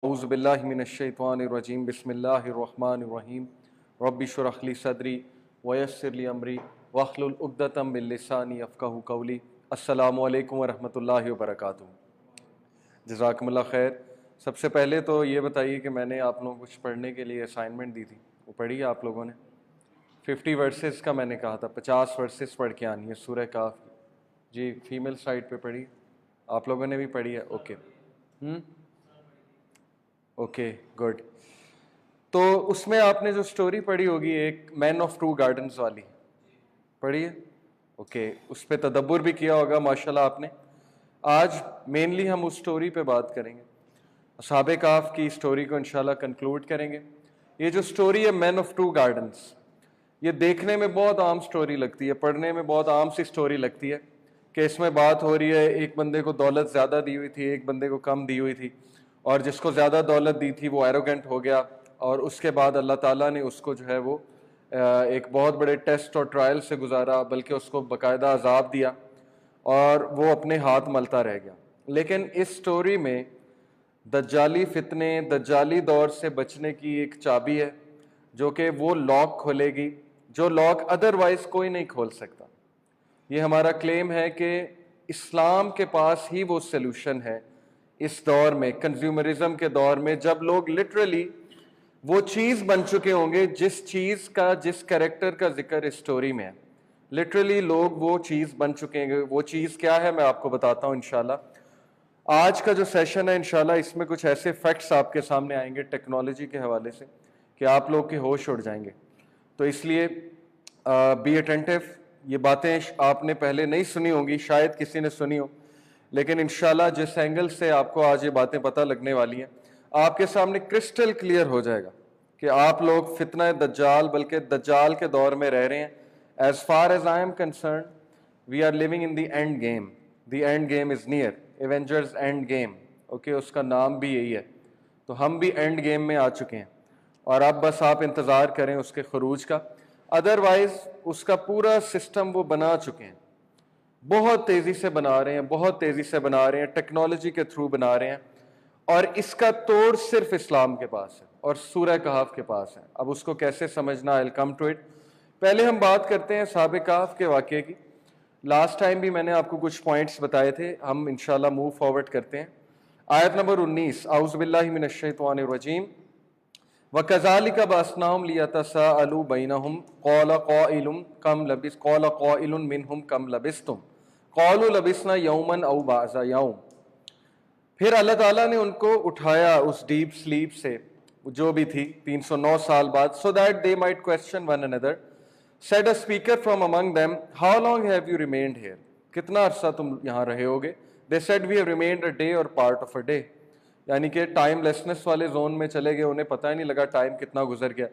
اعوذ باللہ من الشیطان الرجیم بسم اللہ الرحمن الرحیم رب اشرح لی صدری ویسر لی امری واحلل عقدۃ من لسانی یفقہوا قولی۔ السلام علیکم ورحمۃ اللہ وبرکاتہ۔ جزاکم اللہ خیر۔ سب سے پہلے تو یہ بتائیے کہ میں نے آپ لوگوں کو کچھ پڑھنے کے لیے اسائنمنٹ دی تھی، وہ پڑھی ہے آپ لوگوں نے؟ 50 ورسز کا میں نے کہا تھا، 50 ورسز پڑھ کے آنی ہے سورہ کہف کی۔ جی فیمیل سائڈ پہ پڑھی، آپ لوگوں نے بھی پڑھی ہے؟ Okay good. تو اس میں آپ نے جو سٹوری پڑھی ہوگی ایک مین آف ٹو گارڈنز والی، پڑھی ہے؟ اوکے، اس پہ تدبر بھی کیا ہوگا ماشاءاللہ آپ نے۔ آج مینلی ہم اس سٹوری پہ بات کریں گے، اصحاب کہف کی سٹوری کو انشاءاللہ کنکلوڈ کریں گے۔ یہ جو سٹوری ہے مین آف ٹو گارڈنز، یہ دیکھنے میں بہت عام سٹوری لگتی ہے، پڑھنے میں بہت عام سی سٹوری لگتی ہے کہ اس میں بات ہو رہی ہے ایک بندے کو دولت زیادہ دی ہوئی تھی، ایک بندے کو کم دی ہوئی تھی، اور جس کو زیادہ دولت دی تھی وہ ایروگنٹ ہو گیا، اور اس کے بعد اللہ تعالیٰ نے اس کو جو ہے وہ ایک بہت بڑے ٹیسٹ اور ٹرائل سے گزارا، بلکہ اس کو باقاعدہ عذاب دیا اور وہ اپنے ہاتھ ملتا رہ گیا۔ لیکن اس سٹوری میں دجالی فتنے، دجالی دور سے بچنے کی ایک چابی ہے جو کہ وہ لاک کھولے گی جو لاک ادروائز کوئی نہیں کھول سکتا۔ یہ ہمارا کلیم ہے کہ اسلام کے پاس ہی وہ سلوشن ہے اس دور میں، کنزیومرزم کے دور میں، جب لوگ لٹرلی وہ چیز بن چکے ہوں گے جس چیز کا، جس کریکٹر کا ذکر اس سٹوری میں ہے، لٹرلی لوگ وہ چیز بن چکے ہیں۔ وہ چیز کیا ہے میں آپ کو بتاتا ہوں انشاءاللہ۔ آج کا جو سیشن ہے انشاءاللہ اس میں کچھ ایسے فیکٹس آپ کے سامنے آئیں گے ٹیکنالوجی کے حوالے سے کہ آپ لوگ کے ہوش اڑ جائیں گے، تو اس لیے بی اٹینٹیو۔ یہ باتیں آپ نے پہلے نہیں سنی ہوں گی، شاید کسی نے سنی ہو، لیکن انشاءاللہ جس اینگل سے آپ کو آج یہ باتیں پتہ لگنے والی ہیں، آپ کے سامنے کرسٹل کلیئر ہو جائے گا کہ آپ لوگ فتنہ دجال، بلکہ دجال کے دور میں رہ رہے ہیں۔ As far as I am concerned we are living in the end game, the end game is near, Avengers end game, okay, اس کا نام بھی یہی ہے۔ تو ہم بھی اینڈ گیم میں آ چکے ہیں، اور اب بس آپ انتظار کریں اس کے خروج کا۔ ادروائز اس کا پورا سسٹم وہ بنا چکے ہیں، بہت تیزی سے بنا رہے ہیں، بہت تیزی سے بنا رہے ہیں، ٹیکنالوجی کے تھرو بنا رہے ہیں، اور اس کا توڑ صرف اسلام کے پاس ہے اور سورہ کہف کے پاس ہے۔ اب اس کو کیسے سمجھنا، I'll come to it۔ پہلے ہم بات کرتے ہیں اصحاب کہف کے واقعے کی۔ لاسٹ ٹائم بھی میں نے آپ کو کچھ پوائنٹس بتائے تھے، ہم انشاءاللہ موو فارورڈ کرتے ہیں۔ آیت نمبر 19، اعوذ باللہ من الشیطان الرجیم، وَكَذَلِكَ بَعَثْنَاهُمْ لِيَتَسَاءَلُوا بَيْنَهُمْ قَالَ قَائِلٌ مِّنْهُمْ كَمْ لَبِثْتُمْ قَالُوا لَبِثْنَا يَوْمًا أَوْ بَعْضَ يَوْمٍ۔ پھر اللہ تعالیٰ نے ان کو اٹھایا اس ڈیپ سلیپ سے جو بھی تھی 309 سال بعد، so that they might question one another. Said a speaker from among them, how long have you remained here? کتنا عرصہ تم یہاں رہے ہوگے؟ They said we have remained a day or part of a day. یعنی کہ time lessons والے zone میں چلے گئے، انہیں پتہ ہی نہیں لگا ٹائم کتنا گزر گیا۔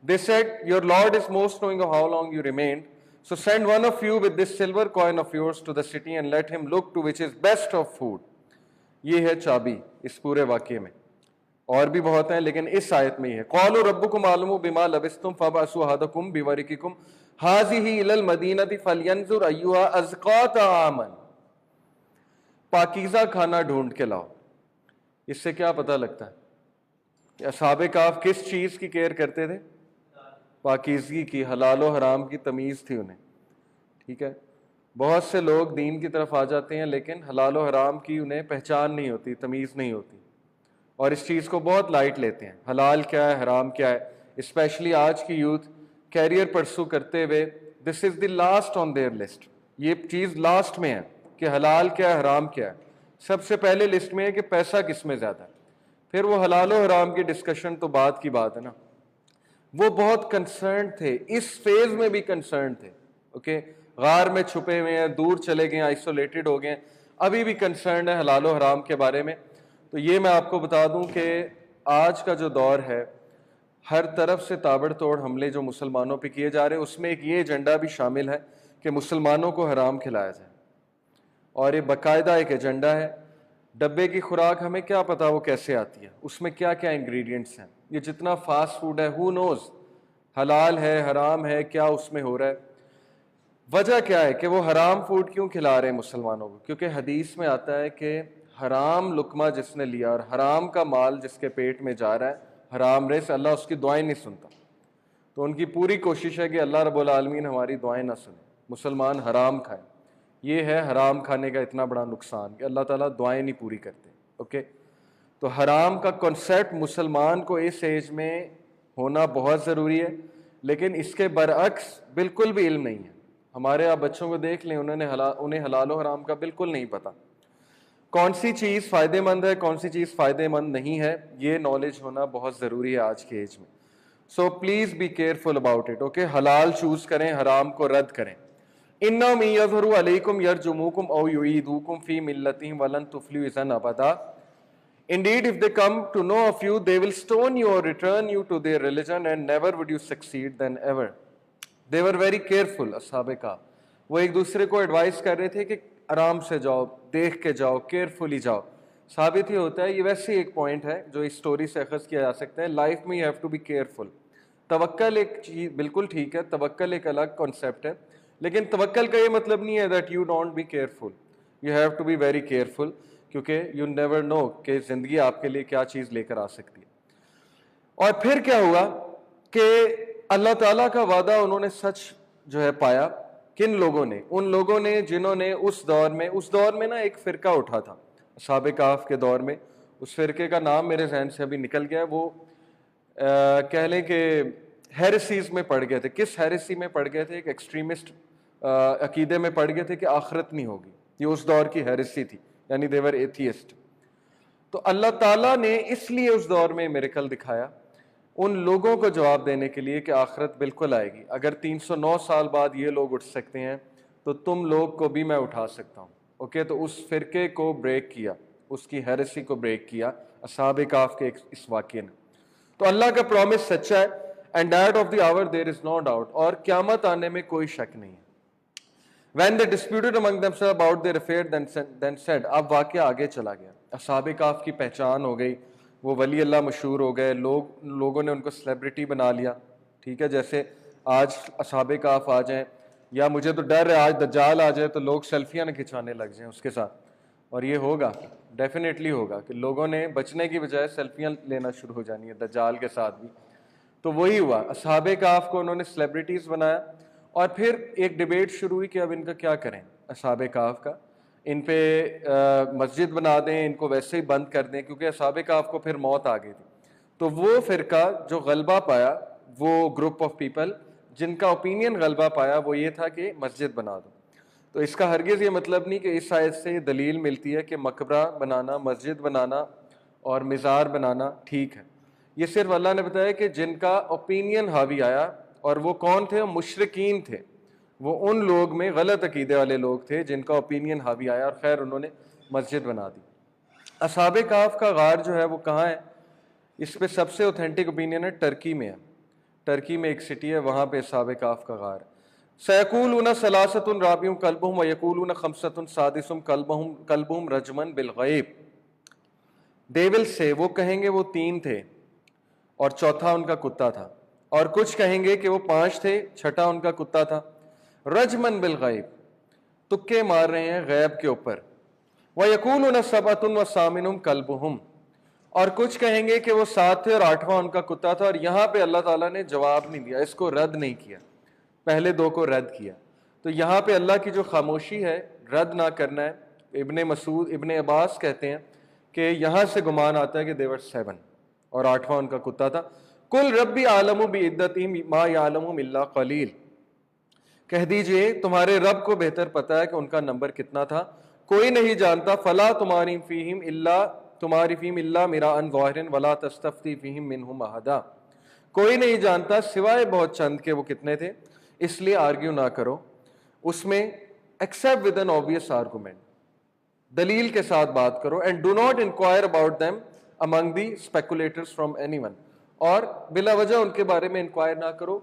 They said your Lord is most knowing of how long you remained, so send one of you with this silver coin of yours to the city and let him look to which is best of food. یہ ہے چابی اس پورے واقعے میں، اور بھی بہت ہیں لیکن اس آیت میں ہی ہے۔ قالوا ربکم اعلم بما لبثتم فابعثوا احدکم بورقکم هذه الى المدینہ فلینظر ایھا ازکیٰ طعاما۔ پاکیزہ کھانا ڈھونڈ کے لاؤ۔ اس سے کیا پتہ لگتا ہے کہ اصحاب کہف کس چیز کی کیئر کرتے تھے؟ پاکیزگی کی، حلال و حرام کی تمیز تھی انہیں، ٹھیک ہے۔ بہت سے لوگ دین کی طرف آ جاتے ہیں لیکن حلال و حرام کی انہیں پہچان نہیں ہوتی، تمیز نہیں ہوتی، اور اس چیز کو بہت لائٹ لیتے ہیں۔ حلال کیا ہے، حرام کیا ہے، اسپیشلی آج کی یوتھ کیریئر پرسو کرتے ہوئے، this is the last on their list, یہ چیز لاسٹ میں ہے کہ حلال کیا ہے، حرام کیا ہے۔ سب سے پہلے لسٹ میں ہے کہ پیسہ کس میں زیادہ ہے، پھر وہ حلال و حرام کی ڈسکشن تو بعد کی بات ہے نا۔ وہ بہت کنسرنڈ تھے، اس فیز میں بھی کنسرنڈ تھے، اوکے، غار میں چھپے ہوئے ہیں، دور چلے گئے ہیں، آئسولیٹڈ ہو گئے ہیں، ابھی بھی کنسرنڈ ہے حلال و حرام کے بارے میں۔ تو یہ میں آپ کو بتا دوں کہ آج کا جو دور ہے، ہر طرف سے تابڑ توڑ حملے جو مسلمانوں پہ کیے جا رہے ہیں، اس میں ایک یہ ایجنڈا بھی شامل ہے کہ مسلمانوں کو حرام کھلایا جائے، اور یہ باقاعدہ ایک ایجنڈا ہے۔ ڈبے کی خوراک ہمیں کیا پتا وہ کیسے آتی ہے، اس میں کیا کیا انگریڈینٹس ہیں، یہ جتنا فاسٹ فوڈ ہے who knows حلال ہے حرام ہے کیا اس میں ہو رہا ہے۔ وجہ کیا ہے کہ وہ حرام فوڈ کیوں کھلا رہے ہیں مسلمانوں کو؟ کیونکہ حدیث میں آتا ہے کہ حرام لقمہ جس نے لیا اور حرام کا مال جس کے پیٹ میں جا رہا ہے حرام رزق، اللہ اس کی دعائیں نہیں سنتا. تو ان کی پوری کوشش ہے کہ اللہ رب العالمین ہماری دعائیں نہ سنیں، مسلمان حرام کھائیں. یہ ہے حرام کھانے کا اتنا بڑا نقصان کہ اللہ تعالیٰ دعائیں نہیں پوری کرتے. اوکے، تو حرام کا کنسیپٹ مسلمان کو اس ایج میں ہونا بہت ضروری ہے، لیکن اس کے برعکس بالکل بھی علم نہیں ہے. ہمارے آپ بچوں کو دیکھ لیں، انہیں حلال و حرام کا بالکل نہیں پتہ. کون سی چیز فائدہ مند ہے، کون سی چیز فائدہ مند نہیں ہے، یہ نالج ہونا بہت ضروری ہے آج کے ایج میں. So please be careful about it. Okay, حلال چوز کریں، حرام کو رد کریں. اِنَّهُمْ إِن يَظْهَرُوا عَلَيْكُمْ يَرْجُمُوكُمْ أَوْ يُعِيدُوكُمْ فِي مِلَّتِهِمْ وَلَن تُفْلِحُوا إِذًا أَبَدًا. Indeed, if they come to know of you, they will stone you or return you to their religion, and never would you succeed then ever. They were very careful, اصحاب کہف. وہ ایک دوسرے کو ایڈوائز کر رہے تھے کہ آرام سے جاؤ، دیکھ کے جاؤ، کیئرفلی جاؤ. ثابت ہی ہوتا ہے، یہ ویسے ایک پوائنٹ ہے جو اس سٹوری سے اخذ کیا جا سکتا ہے. لائف میں you have to be careful. توکل ایک چیز بالکل ٹھیک ہے، توکل ایک الگ کانسیپٹ ہے، لیکن توکل کا یہ مطلب نہیں ہے that you don't be careful. You have to be very careful, کیونکہ یو نیور نو کہ زندگی آپ کے لیے کیا چیز لے کر آ سکتی ہے. اور پھر کیا ہوا کہ اللہ تعالیٰ کا وعدہ انہوں نے سچ جو ہے پایا. کن لوگوں نے؟ ان لوگوں نے جنہوں نے اس دور میں نا ایک فرقہ اٹھا تھا اصحاب کہف کے دور میں. اس فرقے کا نام میرے ذہن سے ابھی نکل گیا. وہ کہہ لیں کہ ہیریسیز میں پڑ گئے تھے. کس ہیریسی میں پڑ گئے تھے؟ ایک ایکسٹریمسٹ عقیدے میں پڑ گئے تھے کہ آخرت نہیں ہوگی. یہ اس دور کی ہیریسی تھی، یعنی they were atheist. تو اللہ تعالیٰ نے اس لیے اس دور میں میریکل دکھایا ان لوگوں کو جواب دینے کے لیے کہ آخرت بالکل آئے گی. اگر 309 سال بعد یہ لوگ اٹھ سکتے ہیں تو تم لوگ کو بھی میں اٹھا سکتا ہوں. اوکے، تو اس فرقے کو بریک کیا، اس کی ہیریسی کو بریک کیا اصحاب کہف کے اس واقعے نے. تو اللہ کا پرومس سچا ہے. And that of the hour there is no doubt. اور قیامت آنے میں کوئی شک نہیں ہے. When they disputed among themselves about their affair, then said, اب واقعہ آگے چلا گیا. اصحاب کہف کی پہچان ہو گئی، وہ ولی اللہ مشہور ہو گئے، لوگوں نے ان کو سیلیبریٹی بنا لیا. ٹھیک ہے، جیسے آج اصحاب کہف آ جائیں، یا مجھے تو ڈر ہے آج دجال آ جائے تو لوگ سیلفیاں نہ کھنچانے لگ جائیں اس کے ساتھ. اور یہ ہوگا، ڈیفینیٹلی ہوگا کہ لوگوں نے بچنے کی بجائے سیلفیاں لینا شروع ہو جانی ہے دجال کے ساتھ بھی. تو وہی ہوا، اصحاب کہف کو انہوں نے سیلیبریٹیز بنایا. اور پھر ایک ڈیبیٹ شروع ہوئی کہ اب ان کا کیا کریں اصحاب کہف کا. ان پہ مسجد بنا دیں، ان کو ویسے ہی بند کر دیں، کیونکہ اصحاب کہف کو پھر موت آ گئی تھی. تو وہ فرقہ جو غلبہ پایا، وہ گروپ آف پیپل جن کا اوپینین غلبہ پایا، وہ یہ تھا کہ مسجد بنا دو. تو اس کا ہرگز یہ مطلب نہیں کہ اس آیت سے یہ دلیل ملتی ہے کہ مقبرہ بنانا، مسجد بنانا اور مزار بنانا ٹھیک ہے. یہ صرف اللہ نے بتایا کہ جن کا اوپینین حاوی آیا. اور وہ کون تھے؟ مشرکین تھے. وہ ان لوگ میں غلط عقیدے والے لوگ تھے جن کا اوپینین حاوی آیا، اور خیر انہوں نے مسجد بنا دی. اصحاب کہف کا غار جو ہے وہ کہاں ہے؟ اس پہ سب سے اوتھینٹک اوپینین ہے ٹرکی میں ہے. ٹرکی میں ایک سٹی ہے، وہاں پہ اصحاب کہف کا غار ہے. سیقولون ثلاثۃ رابعہم کلبہم ویقولون خمسۃ سادسہم کلبہم رجما بالغیب. They will say، وہ کہیں گے وہ 3 تھے اور چوتھا ان کا کتا تھا. اور کچھ کہیں گے کہ وہ 5 تھے، چھٹا ان کا کتا تھا. رجمن بالغیب، تکے مار رہے ہیں غیب کے اوپر. وَيَقُولُونَ سَبْعَةٌ وَثَامِنُهُمْ كَلْبُهُمْ، اور کچھ کہیں گے کہ وہ 7 تھے اور 8واں ان کا کتا تھا. اور یہاں پہ اللہ تعالیٰ نے جواب نہیں دیا، اس کو رد نہیں کیا، پہلے 2 کو رد کیا. تو یہاں پہ اللہ کی جو خاموشی ہے، رد نہ کرنا ہے. ابن عباس کہتے ہیں کہ یہاں سے گمان آتا ہے کہ they were 7 اور 8واں ان کا کتا تھا. کل ربی عالم بعدتہم ما یعلمہم الا قلیل، کہہ دیجئے تمہارے رب کو بہتر پتا ہے کہ ان کا نمبر کتنا تھا، کوئی نہیں جانتا. فلا تماری فیہم الا مراء ظاہرا ولا تستفتی فیہم منہم احدا، کوئی نہیں جانتا سوائے بہت چند کے وہ کتنے تھے، اس لیے آرگیو نہ کرو اس میں، except with an obvious argument، دلیل کے ساتھ بات کرو. And do not inquire about them among the speculators from anyone، اور بلا وجہ ان کے بارے میں انکوائر نہ کرو.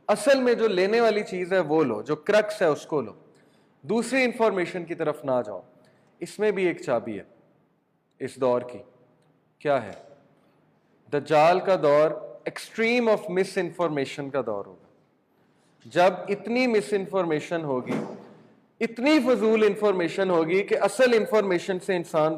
اصل میں جو لینے والی چیز ہے وہ لو، جو کرکس ہے اس کو لو، دوسری انفارمیشن کی طرف نہ جاؤ. اس میں بھی ایک چابی ہے اس دور کی. کیا ہے؟ دجال کا دور ایکسٹریم آف مس انفارمیشن کا دور ہوگا. جب اتنی مس انفارمیشن ہوگی، اتنی فضول انفارمیشن ہوگی کہ اصل انفارمیشن سے انسان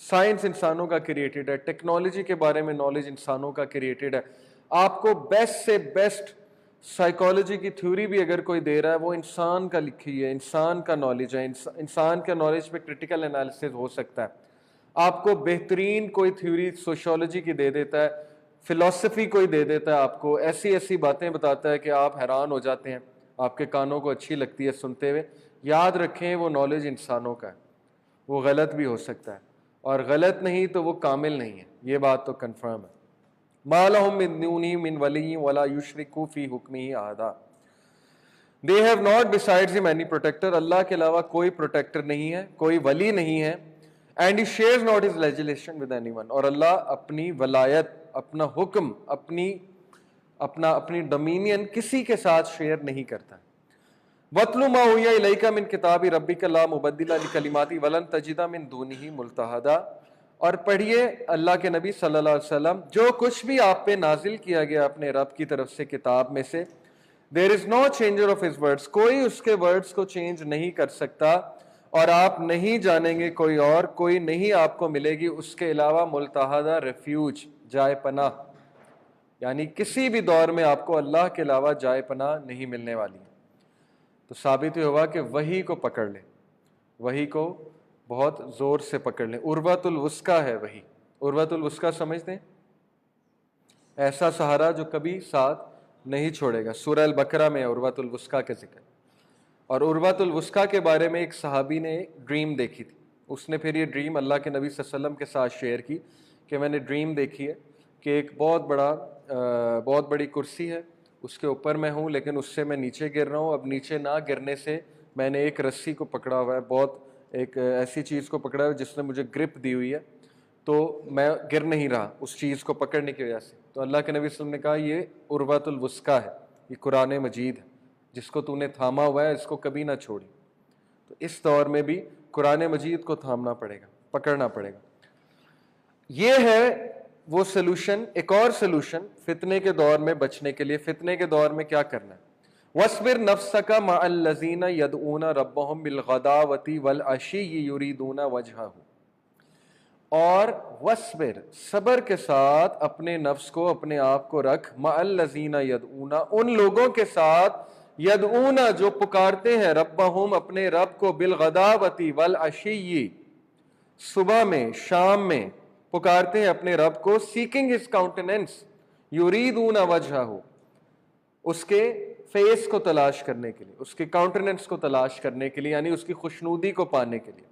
سائنس انسانوں کا کریٹڈ ہے، ٹیکنالوجی کے بارے میں نالج انسانوں کا کریٹڈ ہے. آپ کو بیسٹ سے بیسٹ سائیکالوجی کی تھیوری بھی اگر کوئی دے رہا ہے وہ انسان کا لکھی ہے، انسان کا نالج ہے، انسان کا نالج پہ کرٹیکل انالیسس ہو سکتا ہے. آپ کو بہترین کوئی تھیوری سوشیولوجی کی دے دیتا ہے، فلسفی کوئی دے دیتا ہے، آپ کو ایسی ایسی باتیں بتاتا ہے کہ آپ حیران ہو جاتے ہیں، آپ کے کانوں کو اچھی لگتی ہے سنتے ہوئے. یاد رکھیں وہ نالج انسانوں کا ہے، وہ غلط بھی ہو سکتا ہے، اور غلط نہیں تو وہ کامل نہیں ہے، یہ بات تو کنفرم ہے. مَا لَهُم مِّن دُونِهِ مِّن وَلِيٍّ وَلَا يُشْرِكُ فِي حُكْمِهِ أَحَدًا. They have not besides him any protector. اللہ کے علاوہ کوئی پروٹیکٹر نہیں ہے، کوئی ولی نہیں ہے. And he shares not his legislation with anyone. اور اللہ اپنی ولایت، اپنا حکم، اپنی ڈومینین کسی کے ساتھ شیئر نہیں کرتا. وَاتْلُ مَا أُوحِیَ إِلَيْکَ مِن کِتَابِ رَبِّکَ لَا مُبَدِّلَ لِکَلِمَاتِهِ وَلَن تَجِدَ مِن دُونِهِ مُلْتَحَدًا. اور پڑھیے اللہ کے نبی صلی اللہ علیہ وسلم جو کچھ بھی آپ پہ نازل کیا گیا اپنے رب کی طرف سے کتاب میں سے، دیر is know changer of his words, کوئی اس کے ورڈس کو چینج نہیں کر سکتا، اور آپ نہیں جانیں گے کوئی نہیں آپ کو ملے گی اس کے علاوہ ملتحدہ، ریفیوج، جائے پناہ. یعنی کسی بھی دور میں آپ کو اللہ کے علاوہ جائے پناہ نہیں ملنے والی. تو ثابت ہوا کہ وحی کو پکڑ لیں، وحی کو بہت زور سے پکڑ لیں. عروۃ الوثقیٰ ہے وحی. عروۃ الوثقیٰ سمجھتے ہیں؟ ایسا سہارا جو کبھی ساتھ نہیں چھوڑے گا. سورہ البقرہ میں عروۃ الوثقیٰ کا ذکر. اور عروۃ الوثقیٰ کے بارے میں ایک صحابی نے ڈریم دیکھی تھی. اس نے پھر یہ ڈریم اللہ کے نبی صلی اللہ علیہ وسلم کے ساتھ شیئر کی کہ میں نے ڈریم دیکھی ہے کہ ایک بہت بڑی کرسی ہے، اس کے اوپر میں ہوں لیکن اس سے میں نیچے گر رہا ہوں. اب نیچے نہ گرنے سے میں نے ایک رسی کو پکڑا ہوا ہے، بہت ایک ایسی چیز کو پکڑا ہوا ہے جس نے مجھے گرپ دی ہوئی ہے، تو میں گر نہیں رہا اس چیز کو پکڑنے کی وجہ سے. تو اللہ کے نبی صلی اللہ علیہ وسلم نے کہا یہ عروۃ الوثقیٰ ہے، یہ قرآن مجید ہے جس کو تو نے تھاما ہوا ہے، اس کو کبھی نہ چھوڑی. تو اس دور میں بھی قرآن مجید کو تھامنا پڑے گا، پکڑنا پڑے گا. یہ ہے وہ سلوشن. ایک اور سلوشن فتنے کے دور میں بچنے کے لیے. فتنے کے دور میں کیا کرنا ہے؟ وَاصْبِرْ نَفْسَكَ مَعَ الَّذِينَ يَدْعُونَ رَبَّهُمْ بِالْغَدَاوَةِ وَالْعَشِيِّ يُرِيدُونَ وَجْهَهُ. اور وَاصْبِرْ، صبر کے ساتھ اپنے نفس کو، اپنے آپ کو رکھ، مَعَ الَّذِينَ يَدْعُونَ، ان لوگوں کے ساتھ، یدعون جو پکارتے ہیں، ربہم اپنے رب کو، بالغداوۃ والعشی، صبح میں شام میں پکارتے ہیں اپنے رب کو، سیکنگ ہز کاؤنٹیننس، یریدون وجہہ، اس کے فیس کو تلاش کرنے کے لیے، اس کے کاؤنٹیننس کو تلاش کرنے کے لیے، یعنی اس کی خوشنودی کو پانے کے لیے.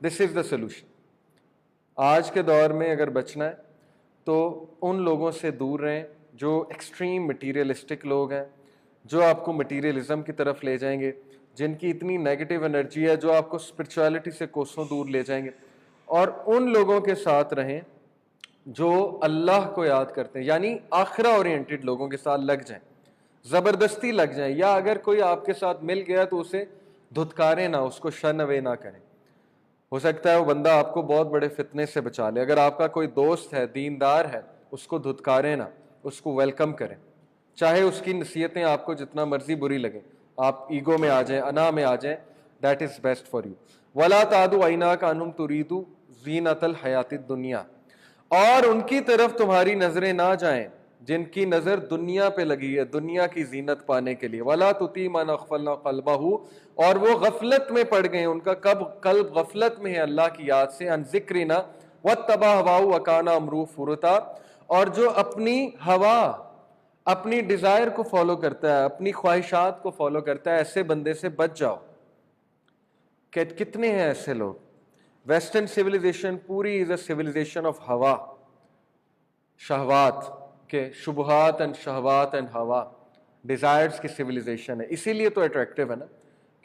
دس از دا سلوشن. آج کے دور میں اگر بچنا ہے تو ان لوگوں سے دور رہیں جو ایکسٹریم مٹیریلسٹک لوگ ہیں، جو آپ کو مٹیریلزم کی طرف لے جائیں گے، جن کی اتنی نیگیٹو انرجی ہے جو آپ کو اسپرچویلٹی سے کوسوں دور لے جائیں گے. اور ان لوگوں کے ساتھ رہیں جو اللہ کو یاد کرتے ہیں، یعنی آخرہ اورینٹڈ لوگوں کے ساتھ لگ جائیں، زبردستی لگ جائیں، یا اگر کوئی آپ کے ساتھ مل گیا تو اسے دھتکاریں نہ، اس کو شن اوے نہ کریں. ہو سکتا ہے وہ بندہ آپ کو بہت بڑے فتنے سے بچا لے. اگر آپ کا کوئی دوست ہے، دیندار ہے، اس کو دھتکاریں نہ، اس کو ویلکم کریں، چاہے اس کی نصیحتیں آپ کو جتنا مرضی بری لگیں، آپ ایگو میں آ جائیں، انا میں آ جائیں، that is best for you. وَلَا تَعْدُ عَيْنَاكَ عَنْهُمْ تُرِيدُ زِينَةَ الْحَيَاةِ الدُّنْيَا، اور ان کی طرف تمہاری نظریں نہ جائیں جن کی نظر دنیا پہ لگی ہے، دنیا کی زینت پانے کے لیے. وَلَا تُطِيعْ مَنْ أَغْفَلْنَا قَلْبَهُ، اور وہ غفلت میں پڑ گئے، ان کا قلب غفلت میں ہے اللہ کی یاد سے، عن ذکرنا واتبع هواه وكان امره فرطا، اور جو اپنی ہوا، اپنی ڈیزائر کو فالو کرتا ہے، اپنی خواہشات کو فالو کرتا ہے، ایسے بندے سے بچ جاؤ. کہ کتنے ہیں ایسے لوگ؟ ویسٹرن سیویلائزیشن پوری از اے سیویلائزیشن آف ہوا، شہوات کے، شبہات اینڈ شہوات اینڈ ہوا، ڈیزائرز کی سیویلائزیشن ہے. اسی لیے تو اٹریکٹیو ہے نا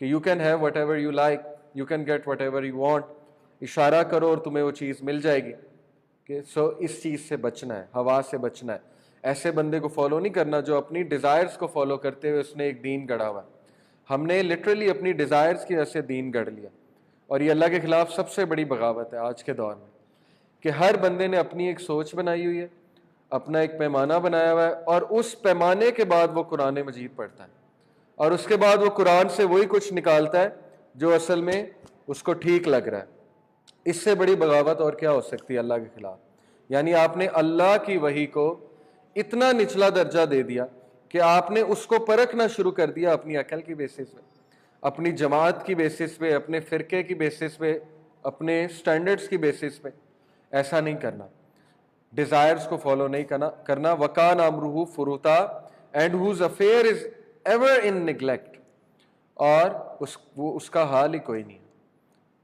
کہ you can have whatever you like, you can get whatever you want. اشارہ کرو اور تمہیں وہ چیز مل جائے گی. کہ اس چیز سے بچنا ہے، ہوا سے بچنا ہے. ایسے بندے کو فالو نہیں کرنا جو اپنی ڈیزائرز کو فالو کرتے ہوئے اس نے ایک دین گڑھا ہوا ہے. ہم نے لٹرلی اپنی ڈیزائرز کی وجہ سے دین گڑھ لیا، اور یہ اللہ کے خلاف سب سے بڑی بغاوت ہے آج کے دور میں، کہ ہر بندے نے اپنی ایک سوچ بنائی ہوئی ہے، اپنا ایک پیمانہ بنایا ہوا ہے، اور اس پیمانے کے بعد وہ قرآن مجید پڑھتا ہے، اور اس کے بعد وہ قرآن سے وہی کچھ نکالتا ہے جو اصل میں اس کو ٹھیک لگ رہا ہے. اس سے بڑی بغاوت اور کیا ہو سکتی ہے اللہ کے خلاف؟ یعنی آپ نے اللہ کی وحی کو اتنا نچلا درجہ دے دیا کہ آپ نے اس کو پرکھنا شروع کر دیا اپنی عقل کی بیسس پہ، اپنی جماعت کی بیسس پہ، اپنے فرقے کی بیسس پہ، اپنے سٹینڈرڈز کی بیسس پہ۔ ایسا نہیں کرنا، ڈیزائرز کو فالو نہیں کرنا۔ وَكَانَ أَمْرُهُ فُرُطًا and whose affair is ever in neglect، اور اس کا حال ہی کوئی نہیں ہے،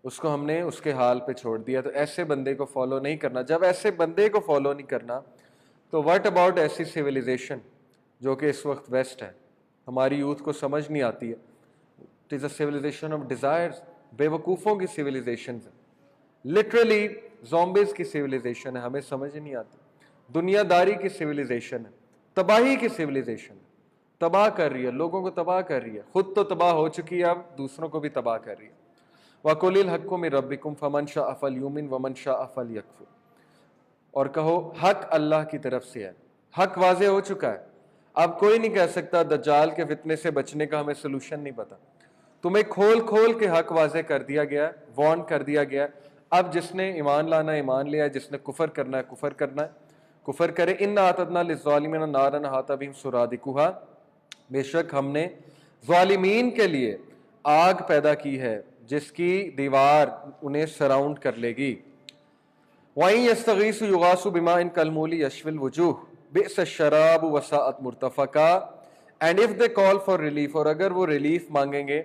اس کو ہم نے اس کے حال پہ چھوڑ دیا۔ تو ایسے بندے کو فالو نہیں کرنا۔ جب ایسے بندے کو فالو نہیں کرنا تو واٹ اباؤٹ ایسی سویلائزیشن جو کہ اس وقت ویسٹ ہے، ہماری یوتھ کو سمجھ نہیں آتی ہے۔ It is a civilization of desires, بے وقوفوں کی سویلائزیشن ہے، لٹرلی زومبیز کی سویلائزیشن ہے، ہمیں سمجھ نہیں آتی۔ دنیا داری کی سویلائزیشن ہے، تباہی کی سویلائزیشن ہے، تباہ کر رہی ہے، لوگوں کو تباہ کر رہی ہے، خود تو تباہ ہو چکی ہے، اب دوسروں کو بھی تباہ کر رہی ہے۔ وَقُلِ الْحَقُّ مِن رَبِّكُمْ فَمَنْ شَاءَ فَلْيُؤْمِنْ وَمَنْ شَاءَ فَلْيَكْفُرْ، اور کہو حق اللہ کی طرف سے ہے، حق واضح ہو چکا ہے۔ اب کوئی نہیں کہہ سکتا دجال کے فتنے سے بچنے کا ہمیں سلوشن نہیں پتا، تمہیں کھول کھول کے حق واضح کر دیا گیا، وارن کر دیا گیا۔ اب جس نے ایمان لانا ہے ایمان لیا، جس نے کفر کرنا ہے کفر کرنا ہے، کفر کرے۔ اِنَّا أَعْتَدْنَا لِلظَّالِمِينَ نَارًا أَحَاطَ بِهِمْ سُرَادِقُهَا، بے شک ہم نے ظالمین کے لیے آگ پیدا کی ہے جس کی دیوار انہیں سراؤنڈ کر لے گی۔ وَإِن يَسْتَغِيثُوا يُغَاثُوا بِمَاءٍ كَالْمُهْلِ يَشْوِي الْوُجُوهَ بِئْسَ الشَّرَابُ وَسَاءَتْ مُرْتَفَقًا، and if they call for relief, اور اگر وہ ریلیف مانگیں گے